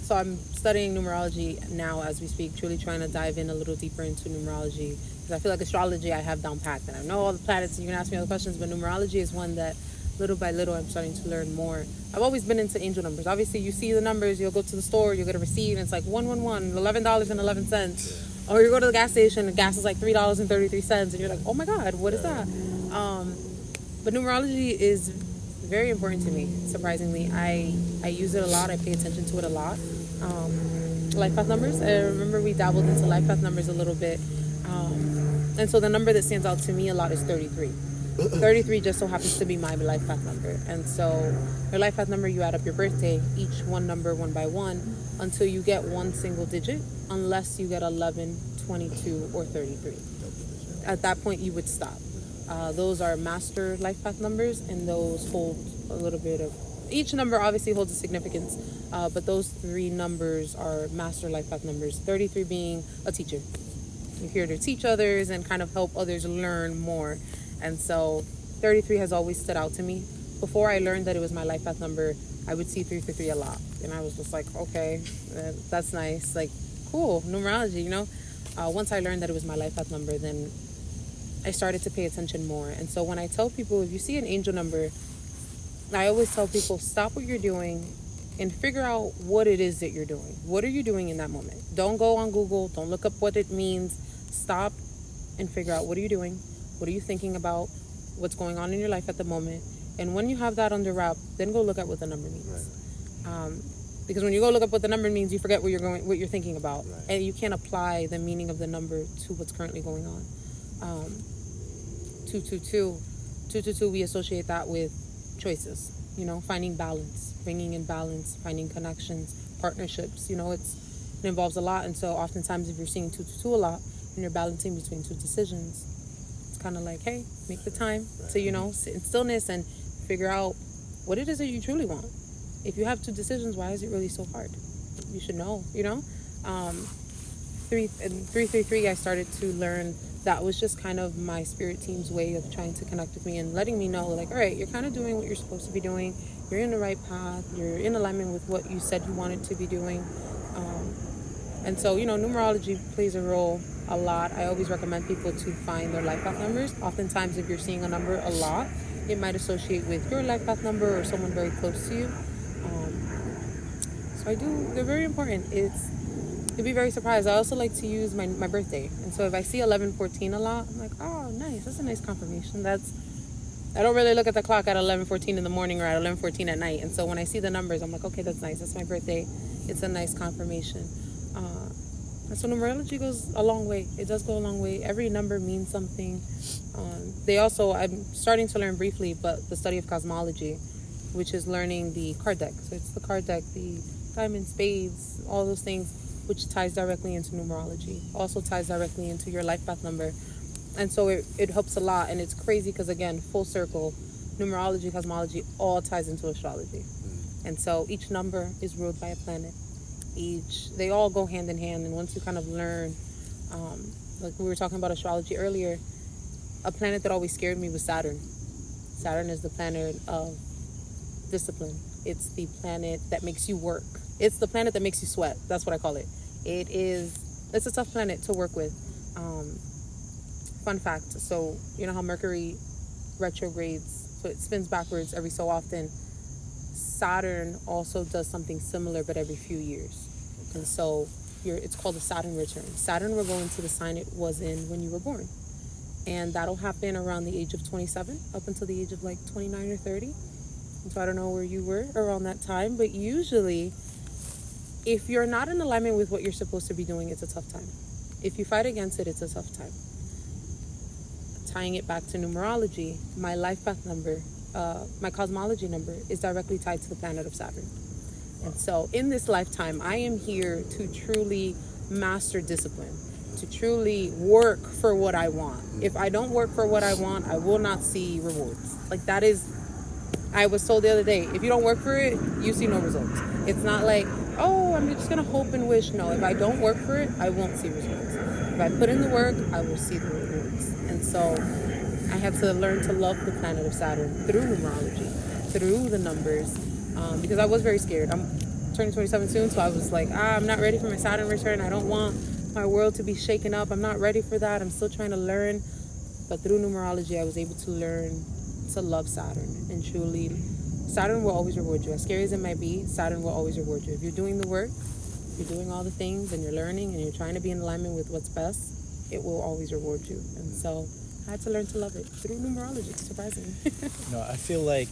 So I'm studying numerology now as we speak, truly trying to dive in a little deeper into numerology. Because I feel like astrology I have down packed. And I know all the planets, you can ask me all the questions, but numerology is one that little by little I'm starting to learn more. I've always been into angel numbers. Obviously, you see the numbers, you'll go to the store, you'll get a receipt, and it's like 111, $11.11. Or you go to the gas station, and gas is like $3.33, and you're like, oh my God, what is that? But numerology is very important to me, surprisingly. I use it a lot. I pay attention to it a lot. Life path numbers. I remember we dabbled into life path numbers a little bit. And so the number that stands out to me a lot is 33. 33 just so happens to be my life path number. And so your life path number, you add up your birthday, each one number one by one, until you get one single digit, unless you get 11, 22, or 33. At that point, you would stop. Those are master life path numbers, and those hold a little bit of... Each number obviously holds a significance, but those 3 numbers are master life path numbers. 33 being a teacher. You're here to teach others and kind of help others learn more. And so 33 has always stood out to me. Before I learned that it was my life path number, I would see 333 a lot. And I was just like, okay, that's nice. Like, cool, numerology, Once I learned that it was my life path number, then I started to pay attention more. And so when I tell people, if you see an angel number, I always tell people, stop what you're doing and figure out what it is that you're doing. What are you doing in that moment? Don't go on Google. Don't look up what it means. Stop and figure out, what are you doing? What are you thinking about? What's going on in your life at the moment? And when you have that under wrap, then go look at what the number means. Right. Because when you go look up what the number means, you forget what you're thinking about. Right. And you can't apply the meaning of the number to what's currently going on. 222, we associate that with choices, finding balance, bringing in balance, finding connections, partnerships, it involves a lot. And so oftentimes if you're seeing 222 a lot and you're balancing between 2 decisions, it's kind of like, hey, make the time to, sit in stillness and figure out what it is that you truly want. If you have 2 decisions, why is it really so hard? You should know, 333, I started to learn that was just kind of my spirit team's way of trying to connect with me and letting me know, like, all right, you're kind of doing what you're supposed to be doing. You're in the right path. You're in alignment with what you said you wanted to be doing. And so, numerology plays a role a lot. I always recommend people to find their life path numbers. Oftentimes, if you're seeing a number a lot, it might associate with your life path number or someone very close to you. So they're very important. You'll be very surprised. I also like to use my birthday. And so if I see 11:14 a lot, I'm like, oh, nice. That's a nice confirmation. I don't really look at the clock at 11:14 in the morning or at 11:14 at night. And so when I see the numbers, I'm like, okay, that's nice. That's my birthday. It's a nice confirmation. And so numerology goes a long way. It does go a long way. Every number means something. I'm starting to learn briefly, but the study of cosmology, which is learning the card deck. So it's the card deck, the diamond, spades, all those things, which ties directly into numerology. Also ties directly into your life path number. And so it helps a lot. And it's crazy because, again, full circle, numerology, cosmology, all ties into astrology. And so each number is ruled by a planet. They all go hand in hand. And once you kind of learn, like we were talking about astrology earlier, a planet that always scared me was Saturn. Saturn is the planet of discipline. It's the planet that makes you work. It's the planet that makes you sweat. That's what I call it. It's a tough planet to work with. Fun fact, so you know how Mercury retrogrades, so it spins backwards every so often. Saturn also does something similar, but every few years. And so it's called a Saturn return. Saturn will go into the sign it was in when you were born. And that'll happen around the age of 27, up until the age of like 29 or 30. And so I don't know where you were around that time, but usually if you're not in alignment with what you're supposed to be doing, it's a tough time. If you fight against it, it's a tough time. Tying it back to numerology, my life path number, my cosmology number is directly tied to the planet of Saturn. And so in this lifetime, I am here to truly master discipline, to truly work for what I want. If I don't work for what I want, I will not see rewards. Like that is, I was told the other day, if you don't work for it, you see no results. It's not like, oh, I'm just going to hope and wish. No, if I don't work for it, I won't see results. If I put in the work, I will see the rewards. And so I had to learn to love the planet of Saturn through numerology, through the numbers, because I was very scared. I'm turning 27 soon, so I was like, I'm not ready for my Saturn return. I don't want my world to be shaken up. I'm not ready for that. I'm still trying to learn. But through numerology, I was able to learn to love Saturn. And truly, Saturn will always reward you. As scary as it might be, Saturn will always reward you. If you're doing the work, you're doing all the things, and you're learning, and you're trying to be in alignment with what's best, it will always reward you. And so I had to learn to love it through numerology, surprisingly. I feel like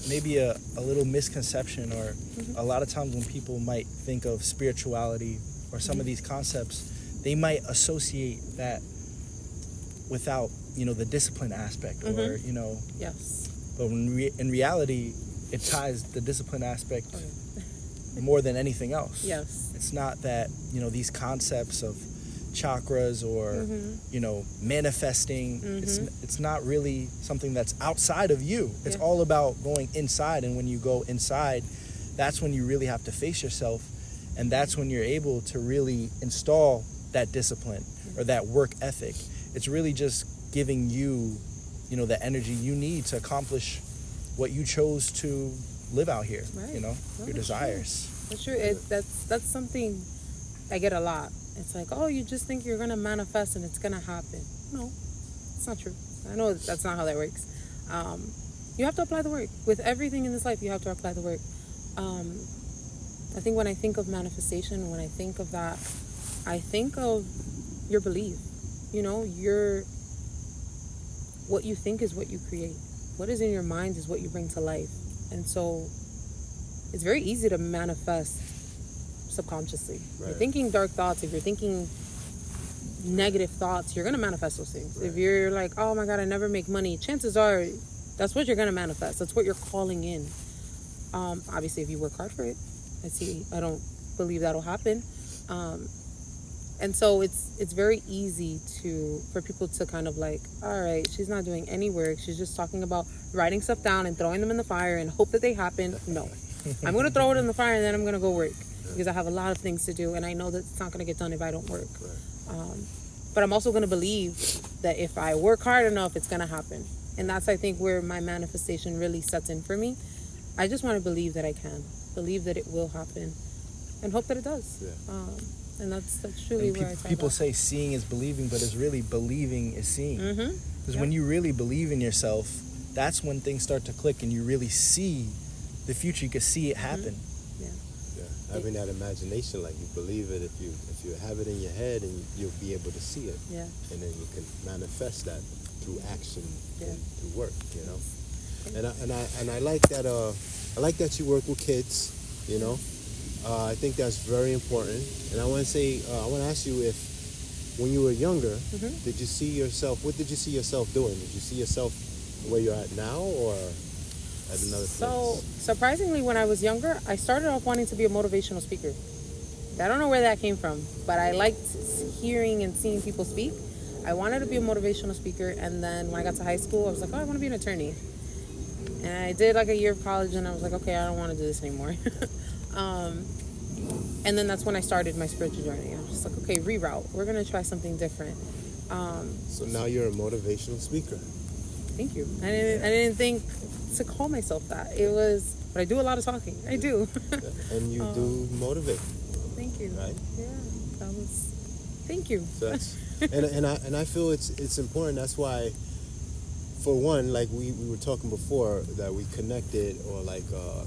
maybe a little misconception, or a lot of times when people might think of spirituality or some of these concepts, they might associate that without, the discipline aspect or, Yes. But in reality, it ties the discipline aspect more than anything else. Yes. It's not that, these concepts of chakras or, manifesting, it's not really something that's outside of you. It's all about going inside. And when you go inside, that's when you really have to face yourself. And that's when you're able to really install that discipline or that work ethic. It's really just giving you, the energy you need to accomplish what you chose to live out here, your desires. That's true. That's something I get a lot. It's like, oh, you just think you're going to manifest and it's going to happen. No, it's not true. I know that's not how that works. You have to apply the work. With everything in this life, you have to apply the work. I think when I think of manifestation, when I think of that, I think of your belief. What you think is what you create. What is in your mind is what you bring to life. And so it's very easy to manifest subconsciously. Right. If you're thinking dark thoughts, if you're thinking negative thoughts, you're going to manifest those things. Right. If you're like, oh my God, I never make money, chances are that's what you're going to manifest. That's what you're calling in. Obviously, if you work hard for it, I don't believe that'll happen. And so it's very easy for people to kind of like, all right, she's not doing any work. She's just talking about writing stuff down and throwing them in the fire and hope that they happen. No, I'm going to throw it in the fire and then I'm going to go work because I have a lot of things to do. And I know that it's not going to get done if I don't work. But I'm also going to believe that if I work hard enough, it's going to happen. And that's, I think, where my manifestation really sets in for me. I just want to believe that I can, believe that it will happen, and hope that it does. And that's truly where I tie people back. say seeing is believing, but it's really believing is seeing. Because when you really believe in yourself, that's when things start to click and you really see the future. You can see it happen. Having that imagination, like you believe it, if you have it in your head, and you'll be able to see it. And then you can manifest that through action and through work. And I like that. I like that you work with kids. I think that's very important. And I want to ask you if, when you were younger, did you see yourself? What did you see yourself doing? Did you see yourself where you're at now, or at another place? So surprisingly, when I was younger, I started off wanting to be a motivational speaker. I don't know where that came from, but I liked hearing and seeing people speak. I wanted to be a motivational speaker, and then when I got to high school, I was like, oh, I want to be an attorney. And I did like a year of college, and I was like, okay, I don't want to do this anymore. And then that's when I started my spiritual journey. I was just like, okay, reroute. We're going to try something different. So now you're a motivational speaker. Thank you. I didn't think to call myself that. But I do a lot of talking. I do. And you do motivate. Thank you. Right? Yeah, thank you. So that's, and I feel it's important. That's why, for one, like we were talking before, that we connected, or like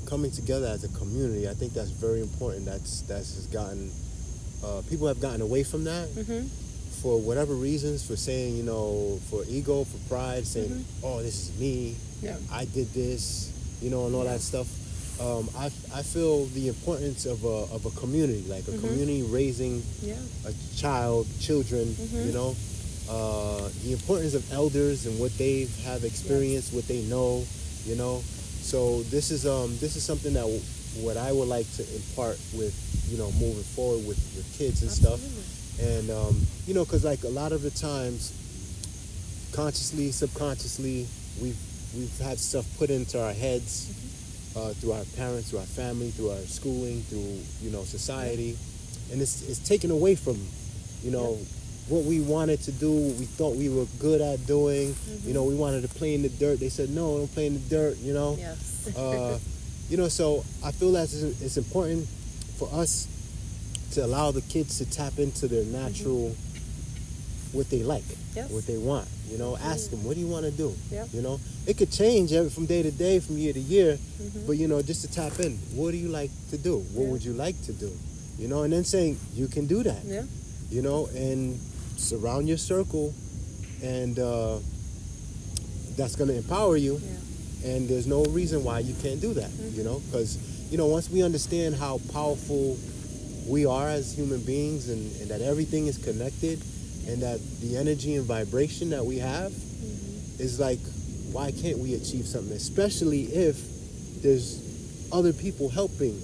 coming together as a community. I think that's very important. That's just gotten, people have gotten away from that for whatever reasons, for saying, for ego, for pride, saying, oh, this is me, I did this, and all that stuff. I feel the importance of a community, like a community raising children, the importance of elders and what they have experienced, what they know, So this is something that what I would like to impart with, moving forward with kids and stuff. And, because like a lot of the times, consciously, subconsciously, we've had stuff put into our heads, through our parents, through our family, through our schooling, through, society. And it's taken away from, what we wanted to do, what we thought we were good at doing. We wanted to play in the dirt. They said, no, don't play in the dirt, Yes. So I feel that it's important for us to allow the kids to tap into their natural, what they like, what they want. Ask them, what do you want to do? It could change from day to day, from year to year, but just to tap in, what do you like to do? What would you like to do? And then saying, you can do that. And surround your circle, and that's going to empower you. And there's no reason why you can't do that, because once we understand how powerful we are as human beings, and that everything is connected, and that the energy and vibration that we have is like, why can't we achieve something? Especially if there's other people helping,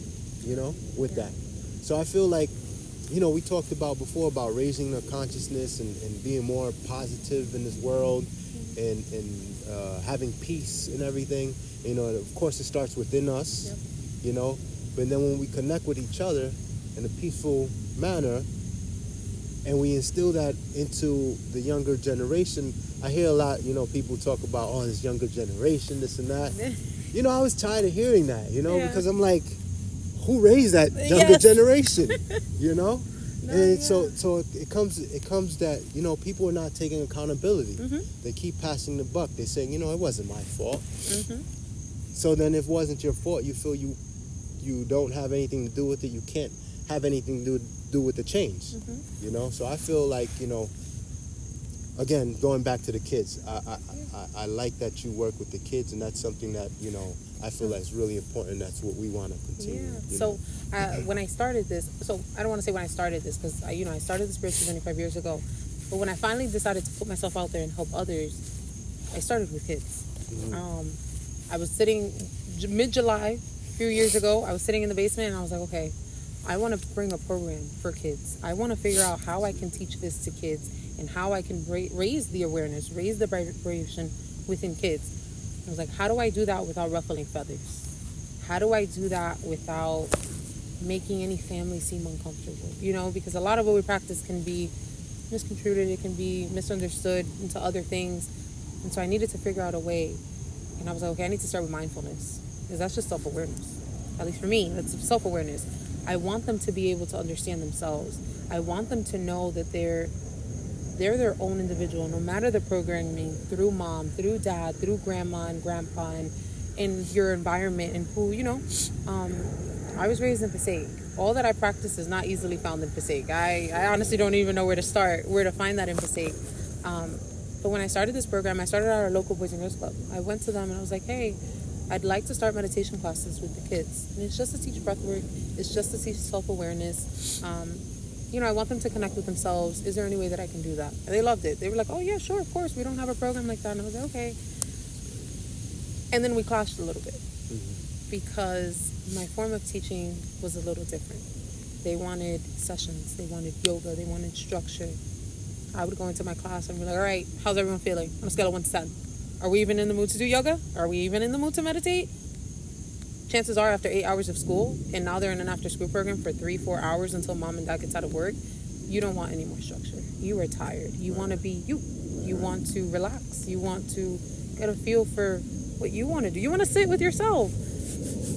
with that. So I feel like, we talked about before about raising the consciousness and being more positive in this world, and having peace and everything. Of course it starts within us, but then when we connect with each other in a peaceful manner, and we instill that into the younger generation. I hear a lot, people talk about, oh, this younger generation, this and that. I was tired of hearing that, because I'm like, who raised that younger generation, And so it comes that, people are not taking accountability. They keep passing the buck. They're saying, it wasn't my fault. So then if it wasn't your fault, you feel you don't have anything to do with it. You can't have anything to do with the change, So I feel like, again, going back to the kids, I like that you work with the kids, and that's something that, I feel that's really important. That's what we want to continue. So when I started this, so I don't want to say when I started this, because, I started the spiritual journey 5 years ago, but when I finally decided to put myself out there and help others, I started with kids. I was sitting mid-July, a few years ago, I was sitting in the basement, and I was like, okay, I want to bring a program for kids. I want to figure out how I can teach this to kids, and how I can raise the awareness, raise the vibration within kids. I was like, how do I do that without ruffling feathers? How do I do that without making any family seem uncomfortable? Because a lot of what we practice can be misconstrued, it can be misunderstood into other things. And so I needed to figure out a way. And I was like, okay, I need to start with mindfulness, because that's just self-awareness. At least for me, that's self-awareness. I want them to be able to understand themselves. I want them to know that they're their own individual, no matter the programming, through mom, through dad, through grandma and grandpa, and in your environment, and who, I was raised in Passaic. All that I practice is not easily found in Passaic. I honestly don't even know where to start, where to find that in Passaic. But when I started this program, I started at our local Boys and Girls Club. I went to them and I was like, hey, I'd like to start meditation classes with the kids. And it's just to teach breath work. It's just to teach self-awareness. I want them to connect with themselves. Is there any way that I can do that? And they loved it. They were like, oh, yeah, sure, of course. We don't have a program like that. And I was like, okay. And then we clashed a little bit because my form of teaching was a little different. They wanted sessions. They wanted yoga. They wanted structure. I would go into my class and be like, all right, how's everyone feeling? On a scale of 1 to 10. Are we even in the mood to do yoga? Are we even in the mood to meditate? Chances are after 8 hours of school, and now they're in an after-school program for 3-4 hours until mom and dad gets out of work, you don't want any more structure. You are tired. You want to be you. You want to relax. You want to get a feel for what you want to do. You want to sit with yourself.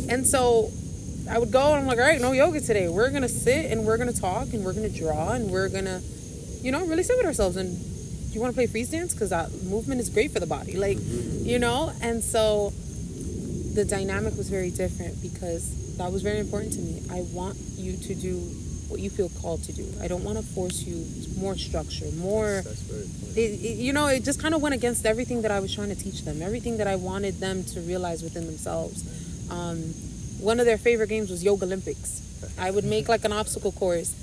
And so I would go and I'm like, all right, no yoga today. We're going to sit and we're going to talk and we're going to draw and we're going to, really sit with ourselves. And you want to play freeze dance? Because that movement is great for the body. And so the dynamic was very different because that was very important to me. I want you to do what you feel called to do. I don't want to force you more structure, more. That's very important. It just kind of went against everything that I was trying to teach them, everything that I wanted them to realize within themselves. One of their favorite games was Yoga Olympics. I would make like an obstacle course,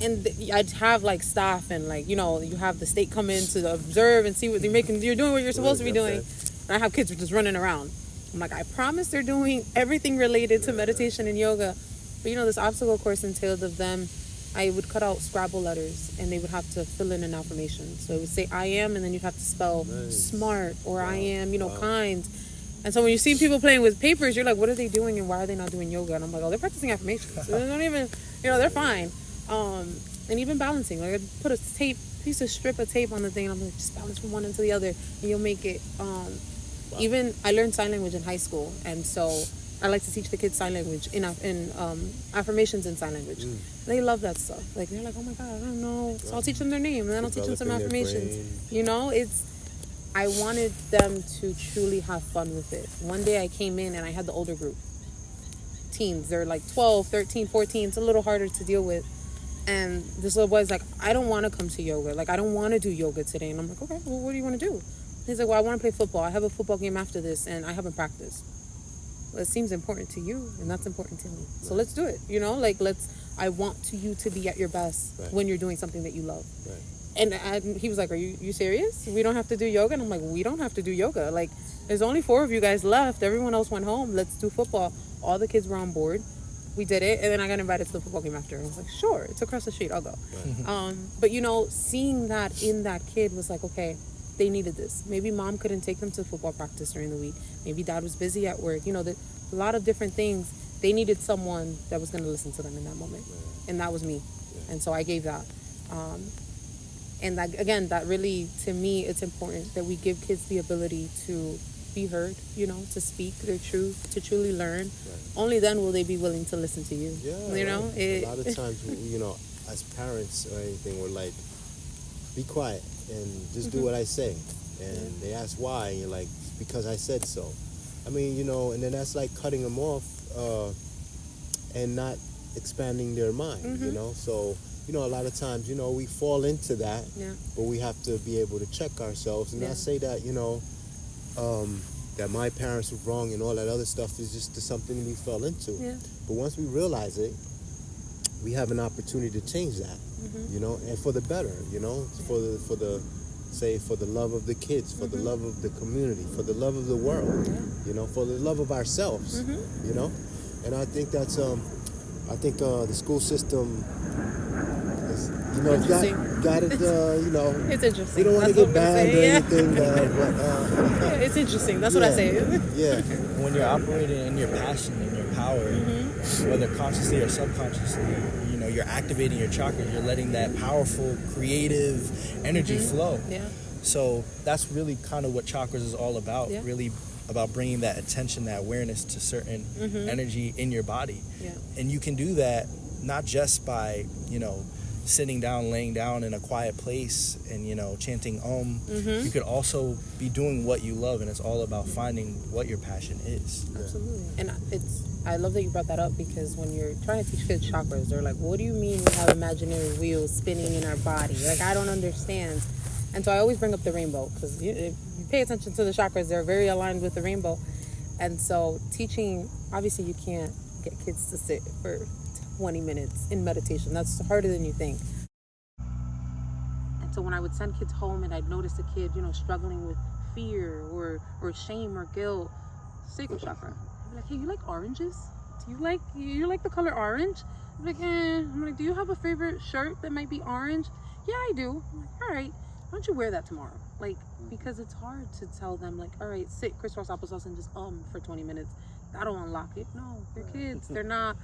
and I'd have like staff and you have the state come in to observe and see what you're making. You're doing what you're supposed to be doing, and I have kids just running around. I'm like, I promise they're doing everything related to meditation and yoga. But this obstacle course entailed of them, I would cut out Scrabble letters and they would have to fill in an affirmation. So it would say I am, and then you'd have to spell smart or I am, kind. And so when you see people playing with papers, you're like, what are they doing and why are they not doing yoga? And I'm like, oh, they're practicing affirmations. So they don't even, they're fine. And even balancing, like I'd put a strip of tape on the thing and I'm like, just balance from one into the other and you'll make it. Even I learned sign language in high school, and so I like to teach the kids sign language in affirmations in sign language. They love that stuff. Like they're like, oh my god, I don't know. So I'll teach them their name, and then I'll teach them some affirmations. I wanted them to truly have fun with it. One day I came in and I had the older group, teens. They're like 12, 13, 14. It's a little harder to deal with. And this little boy's like, I don't want to come to yoga. Like I don't want to do yoga today. And I'm like, okay, well, what do you want to do? He's like, well, I want to play football. I have a football game after this, and I haven't practiced. Well, it seems important to you, and that's important to me. So let's do it. I want you to be at your best when you're doing something that you love. Right. And he was like, are you serious? We don't have to do yoga? And I'm like, we don't have to do yoga. Like, there's only 4 of you guys left. Everyone else went home. Let's do football. All the kids were on board. We did it, and then I got invited to the football game after. I was like, sure, it's across the street. I'll go. Right. But, seeing that in that kid was like, okay, they needed this. Maybe mom couldn't take them to football practice during the week. Maybe dad was busy at work. A lot of different things. They needed someone that was going to listen to them in that moment. Right. And that was me. Yeah. And so I gave that. And that, again, that really, to me, it's important that we give kids the ability to be heard, to speak their truth, to truly learn. Right. Only then will they be willing to listen to you. Yeah, a lot of times, as parents or anything, we're like, be quiet and just do what I say. And they ask why, and you're like, because I said so. I mean, and then that's like cutting them off and not expanding their mind, So, a lot of times, we fall into that, but we have to be able to check ourselves and not say that, that my parents were wrong and all that other stuff is just something we fell into. Yeah. But once we realize it, we have an opportunity to change that, and for the better, for the love of the kids, for the love of the community, for the love of the world, for the love of ourselves, and I think that's, the school system is, got it, It's interesting. We don't want to get banned or anything, but it's interesting. That's what I say. Yeah. When you're operating in your passion and your power, whether consciously or subconsciously, you're activating your chakras. You're letting that powerful, creative energy flow. Yeah. So that's really kind of what chakras is all about. Yeah. Really about bringing that attention, that awareness to certain energy in your body. Yeah. And you can do that not just by, sitting down, laying down in a quiet place and, chanting Om. You could also be doing what you love, and it's all about finding what your passion is. Absolutely. And I love that you brought that up, because when you're trying to teach kids chakras, they're like, what do you mean we have imaginary wheels spinning in our body? Like, I don't understand. And so I always bring up the rainbow, because if you pay attention to the chakras, they're very aligned with the rainbow. And so teaching, obviously you can't get kids to sit for 20 minutes in meditation. That's harder than you think. And so when I would send kids home and I'd notice a kid, struggling with fear or shame or guilt, sacral chakra. I'd be like, hey, you like oranges? Do you like the color orange? I'm like, I'm like, do you have a favorite shirt that might be orange? Yeah, I do. I'm like, all right, why don't you wear that tomorrow? Like, because it's hard to tell them, like, all right, sit crisscross applesauce and just for 20 minutes. That'll unlock it. No, they're kids. They're not.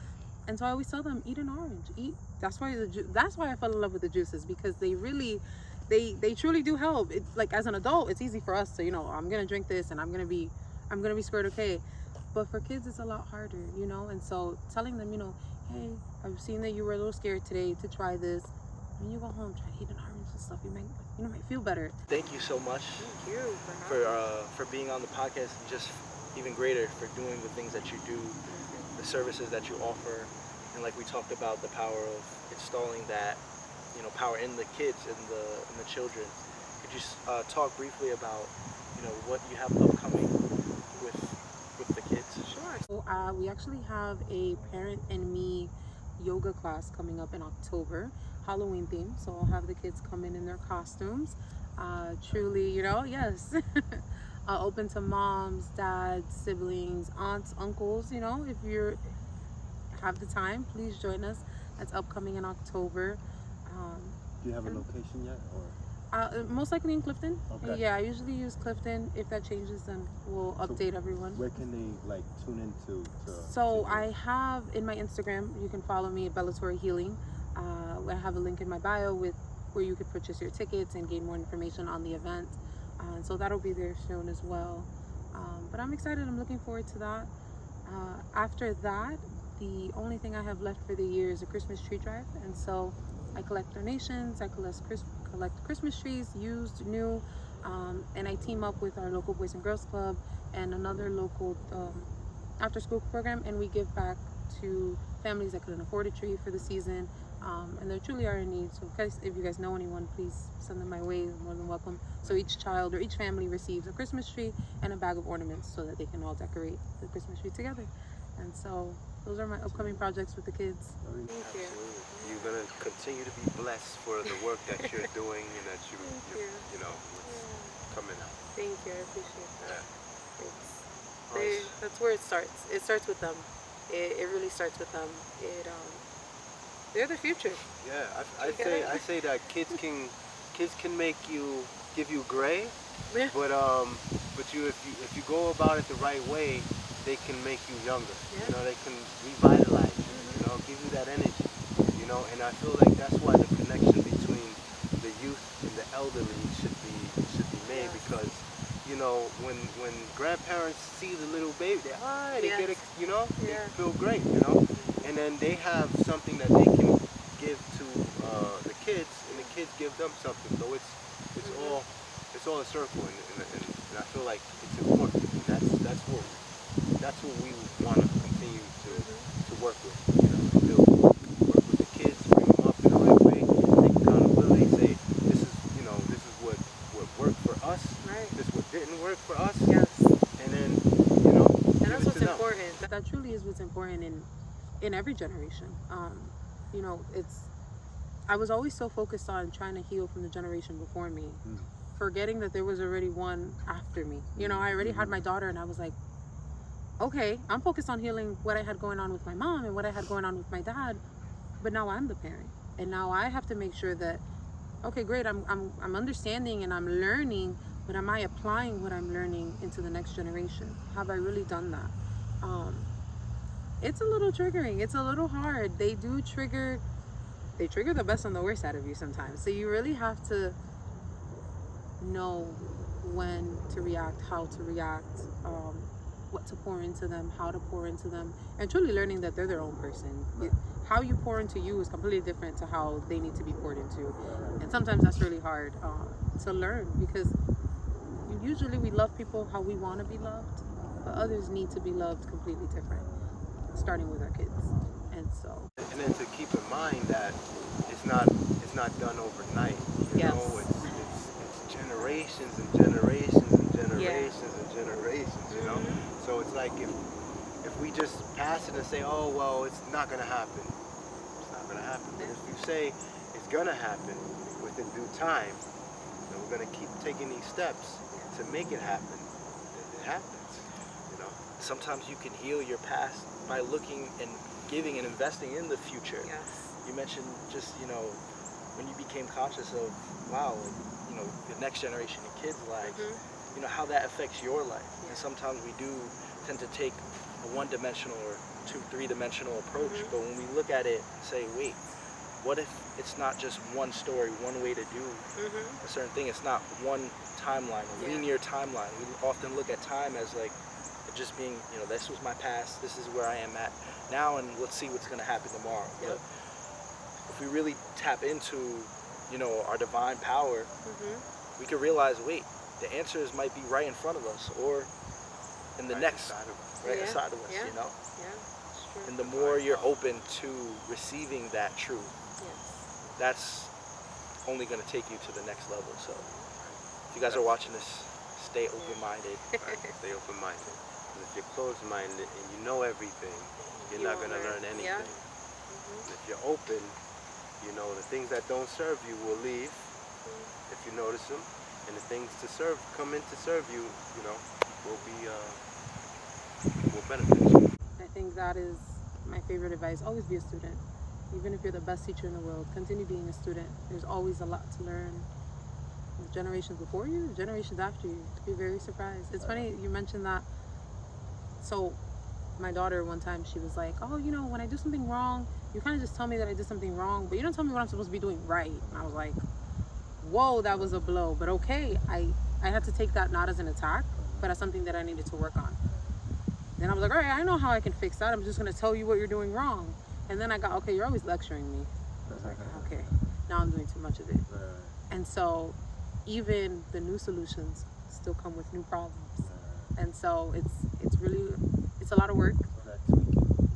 And so I always tell them, eat an orange. Eat. That's why I fell in love with the juices, because they really, they truly do help. It's like, as an adult, it's easy for us to, I'm gonna drink this and I'm gonna be squared okay. But for kids, it's a lot harder, And so telling them, hey, I've seen that you were a little scared today to try this. When you go home, try to eat an orange and stuff. You might feel better. Thank you so much. Thank you for being on the podcast, and just even greater for doing the things that you do, the services that you offer, and like we talked about, the power of installing that, power in the kids and the children. Could you talk briefly about, what you have upcoming with the kids? Sure. So we actually have a parent and me yoga class coming up in October, Halloween theme. So I'll have the kids come in their costumes. Truly, yes. Open to moms, dads, siblings, aunts, uncles. If you have the time, please join us. That's upcoming in October. Do you have a location yet, or? Most likely in Clifton. Okay. Yeah, I usually use Clifton. If that changes, then we'll update everyone. Where can they tune into? So I have in my Instagram, you can follow me at Planetary Healing. I have a link in my bio where you could purchase your tickets and gain more information on the event. So that'll be there soon as well. But I'm excited. I'm looking forward to that. After that, the only thing I have left for the year is a Christmas tree drive. And so I collect donations. I collect Christmas trees, used, new, and I team up with our local Boys and Girls Club and another local after-school program, and we give back to families that couldn't afford a tree for the season, and they truly are in need. So if you guys know anyone, please send them my way. They're more than welcome. So each child or each family receives a Christmas tree and a bag of ornaments so that they can all decorate the Christmas tree together. And so those are my upcoming projects with the kids. Thank you. You're gonna continue to be blessed for the work that you're doing and that coming out. Thank you. I appreciate that. Yeah. That's where it starts. It starts with them. It really starts with them. They're the future. Yeah, I say that kids can give you gray, Yeah. but if you go about it the right way, they can make you younger. Yeah. They can revitalize you. Give you that energy. And I feel like that's why the connection between the youth and the elderly should be made, because when grandparents see the little baby, they get it, they feel great, and then they have something that they can give to the kids, and the kids give them something. So it's all a circle, and I feel like it's important. And that's what we want to continue to work with, build. Work with the kids, bring them up in the right way, take accountability, say this is what worked for us, Right. this is what didn't work for us. Yes. And then And that's what's important. That truly is what's important in every generation. I was always so focused on trying to heal from the generation before me, forgetting that there was already one after me. I already had my daughter, and I was like, okay, I'm focused on healing what I had going on with my mom and what I had going on with my dad, but now I'm the parent, and now I have to make sure that, okay, great, I'm understanding and I'm learning, but am I applying what I'm learning into the next generation? Have I really done that? It's a little triggering. It's a little hard. They trigger the best and the worst out of you sometimes. So you really have to know when to react, how to react, what to pour into them, how to pour into them, and truly learning that they're their own person. How you pour into you is completely different to how they need to be poured into. And sometimes that's really hard to learn, because usually we love people how we want to be loved, but others need to be loved completely different, starting with our kids. And then to keep in mind that it's not done overnight. Yes. It's generations and generations and generations and generations. So it's like if we just pass it and say, oh well, it's not gonna happen, it's not gonna happen. But if you say it's gonna happen within due time, and we're gonna keep taking these steps to make it happen, then it happens. You know. Sometimes you can heal your past by looking and giving and investing in the future. Yes. You mentioned just, when you became conscious of, wow, the next generation of kids' lives, how that affects your life. And sometimes we do tend to take a one-dimensional or three-dimensional approach, but when we look at it and say, wait, what if it's not just one story, one way to do a certain thing? It's not one timeline, a linear timeline. We often look at time as like just being, this was my past, this is where I am at now, and let's see what's going to happen tomorrow. But if we really tap into, our divine power, we could realize, wait, the answers might be right in front of us, or in the next, right inside of us, Yeah, it's true. And the more you're open to receiving that truth, that's only going to take you to the next level. So if you guys are watching this, stay open-minded. Stay open-minded. Because if you're closed-minded and you know everything, you're not going to learn anything. And if you're open, the things that don't serve you will leave, if you notice them, and the things to come in to serve you, will benefit you. I think that is my favorite advice. Always be a student. Even if you're the best teacher in the world, continue being a student. There's always a lot to learn. The generations before you, the generations after you. You'll be very surprised. It's funny you mentioned that. So my daughter one time, she was like, oh, when I do something wrong, you kind of just tell me that I did something wrong, but you don't tell me what I'm supposed to be doing right. And I was like, whoa, that was a blow. But okay, I had to take that not as an attack, but as something that I needed to work on. Then I was like, all right, I know how I can fix that. I'm just going to tell you what you're doing wrong. And then I got, okay, you're always lecturing me. I was like, okay, now I'm doing too much of it. And so even the new solutions still come with new problems. And so it's really, it's a lot of work.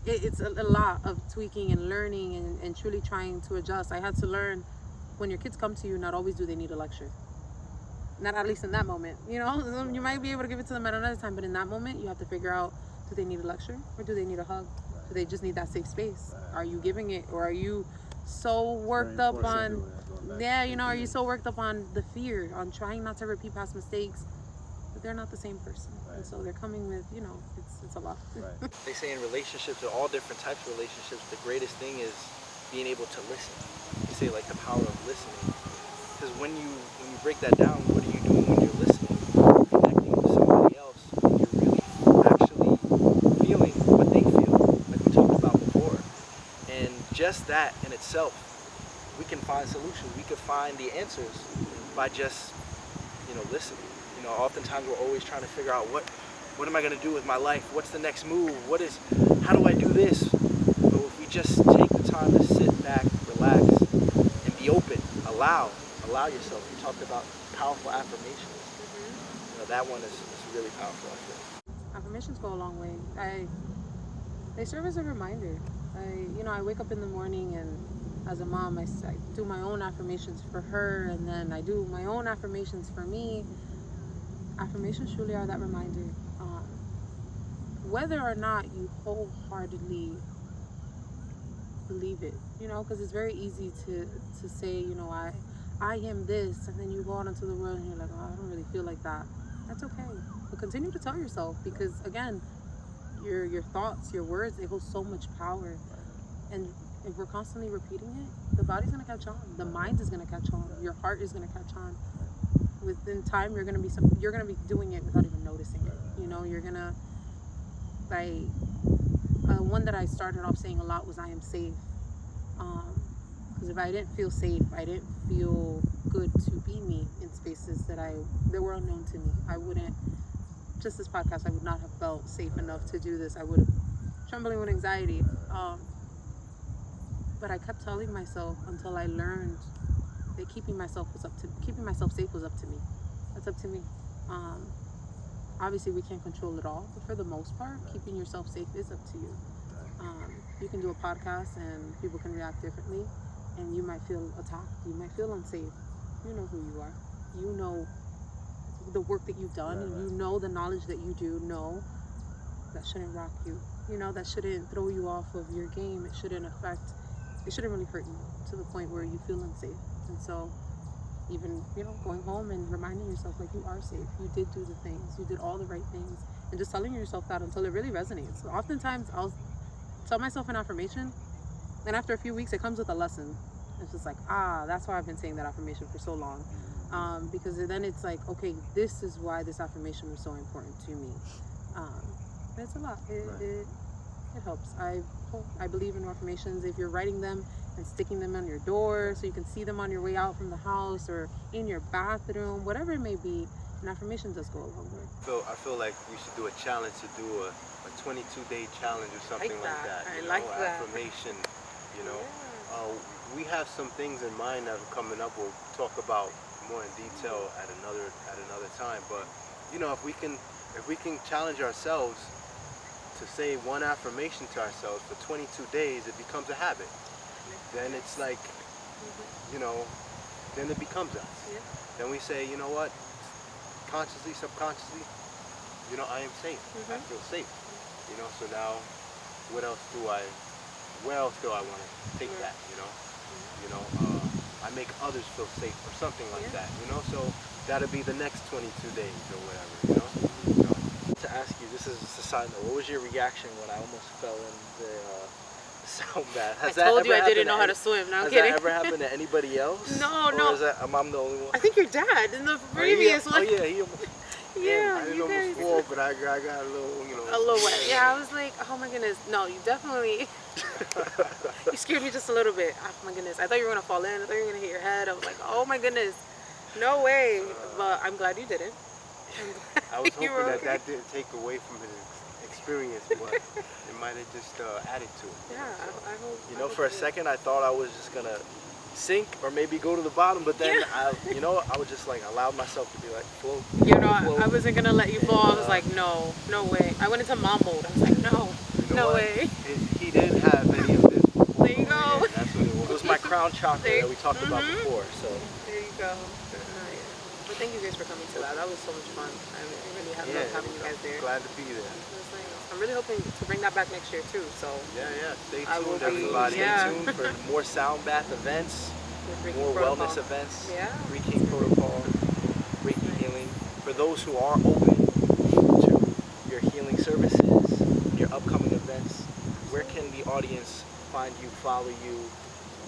It's a lot of tweaking and learning and truly trying to adjust. I had to learn, when your kids come to you, not always do they need a lecture. Not at least in that moment. You might be able to give it to them at another time, but in that moment, you have to figure out, do they need a lecture or do they need a hug? Do they just need that safe space? Are you giving it, or are you so worked up on, are you so worked up on the fear, on trying not to repeat past mistakes, but they're not the same person. And so they're coming with, it's a lot. They say in relationships, or all different types of relationships, the greatest thing is being able to listen. They say like the power of listening. Because when you break that down, what are you doing when you're listening? You're connecting with somebody else, and you're really actually feeling what they feel, like we talked about before. And just that in itself, we can find solutions. We can find the answers by just, listening. Oftentimes we're always trying to figure out what am I going to do with my life? What's the next move? How do I do this? But if we just take the time to sit back, relax, and be open, allow yourself. You talked about powerful affirmations. That one is really powerful, I feel. Affirmations go a long way. They serve as a reminder. I wake up in the morning, and as a mom, I do my own affirmations for her, and then I do my own affirmations for me. Affirmations truly are that reminder. Whether or not you wholeheartedly believe it, because it's very easy to say, I am this, and then you go out into the world and you're like, oh, I don't really feel like that. That's okay. But continue to tell yourself, because again, your thoughts, your words, they hold so much power. And if we're constantly repeating it, the body's gonna catch on, the mind is gonna catch on, your heart is gonna catch on. Within time, you're gonna be doing it without even noticing it. You're gonna, one that I started off saying a lot was, I am safe. Because if I didn't feel safe, I didn't feel good to be me in spaces that were unknown to me. I wouldn't, just this podcast, I would not have felt safe enough to do this. I would have trembling with anxiety. But I kept telling myself until I learned that keeping myself safe was up to me. That's up to me. Obviously we can't control it all, but for the most part, keeping yourself safe is up to you. You can do a podcast and people can react differently, and you might feel attacked, you might feel unsafe. You know who you are. You know the work that you've done, and you know the knowledge that you do know. that shouldn't rock you, you know, that shouldn't throw you off of your game. It shouldn't really hurt you to the point where you feel unsafe. And so even, you know, going home and reminding yourself like you are safe, you did do the things, you did all the right things, and just telling yourself that until it really resonates. So oftentimes I'll tell myself an affirmation, and after a few weeks it comes with a lesson. It's just like, that's why I've been saying that affirmation for so long. Because then it's like, okay, this is why this affirmation was so important to me. It's a lot. It helps. I believe in affirmations. If you're writing them and sticking them on your door so you can see them on your way out from the house or in your bathroom, whatever it may be, an affirmation does go a long way. I feel like we should do a challenge, to do a 22-day challenge or something like that. I like that. Affirmation, you know. We have some things in mind that are coming up. We'll talk about more in detail at another time. But you know, if we can challenge ourselves to say one affirmation to ourselves for 22 days, it becomes a habit. Then it's like, you know, then it becomes us. Then we say, you know what, consciously, subconsciously, you know, I am safe. I feel safe. You know, so now, where else do I want to take that? You know, I make others feel safe or something like that. You know, so that'll be the next 22 days or whatever. You know. To ask you, this is just a side note. What was your reaction when I almost fell in the sound bath? I told you I didn't know how to swim. No, I'm kidding. Has that ever happened to anybody else? No. Or is that, I'm the only one? I think your dad in the previous one. Oh yeah, he almost. Yeah, I didn't almost fall, but I got a little, you know. A little wet. Yeah, I was like, oh my goodness. No, you definitely. You scared me just a little bit. Oh my goodness. I thought you were gonna fall in. I thought you were gonna hit your head. I was like, oh my goodness, no way. But I'm glad you didn't. I was hoping that didn't take away from his experience, but it might have just added to it. Yeah, I hope. You know, for a second I thought I was just gonna sink or maybe go to the bottom, but then I was just like, allowed myself to be like, float. You know, I wasn't gonna let you fall. I was like, no way. I went into mom mode. I was like, no way. He didn't have any of this before. There you go. That's what it was. It was my crown chakra that we talked about before. So there you go. But thank you guys for coming to that. That was so much fun. I really have loved having you guys there. Glad to be there. I'm really hoping to bring that back next year too. So stay tuned, everybody. Stay tuned for more sound bath events, more wellness events, Three King Protocol, Reiki healing. For those who are open to your healing services, your upcoming events, where can the audience find you, follow you,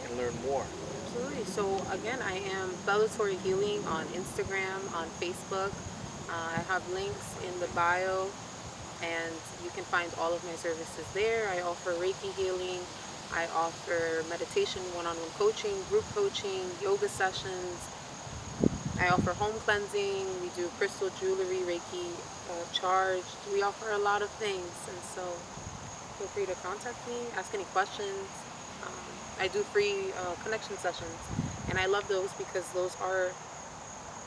and learn more? Absolutely. So again, I am Planetary Healing on Instagram, on Facebook. I have links in the bio, and you can find all of my services there. I offer Reiki healing. I offer meditation, one-on-one coaching, group coaching, yoga sessions. I offer home cleansing. We do crystal jewelry, Reiki charged. We offer a lot of things, and so feel free to contact me, ask any questions. I do free connection sessions, and I love those because those are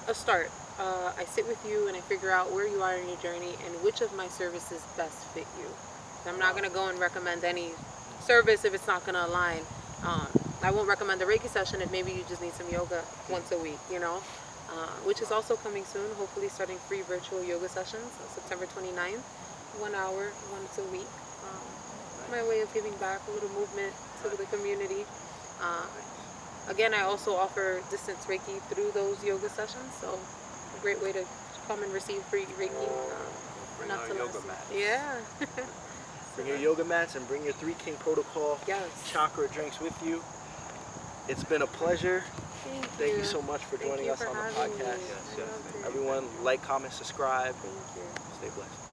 a start. I sit with you and I figure out where you are in your journey and which of my services best fit you. I'm not going to go and recommend any service if it's not going to align. I won't recommend a Reiki session if maybe you just need some yoga once a week, you know, which is also coming soon, hopefully starting free virtual yoga sessions on September 29th, 1 hour, once a week. My way of giving back a little movement to the community. Again, I also offer distance Reiki through those yoga sessions, so a great way to come and receive free Reiki. Bring our yoga mats. Yeah. Bring your yoga mats and bring your Three King Protocol chakra drinks with you. It's been a pleasure. Thank you so much for joining us on the podcast. Yes. Everyone, like, comment, subscribe. Stay blessed.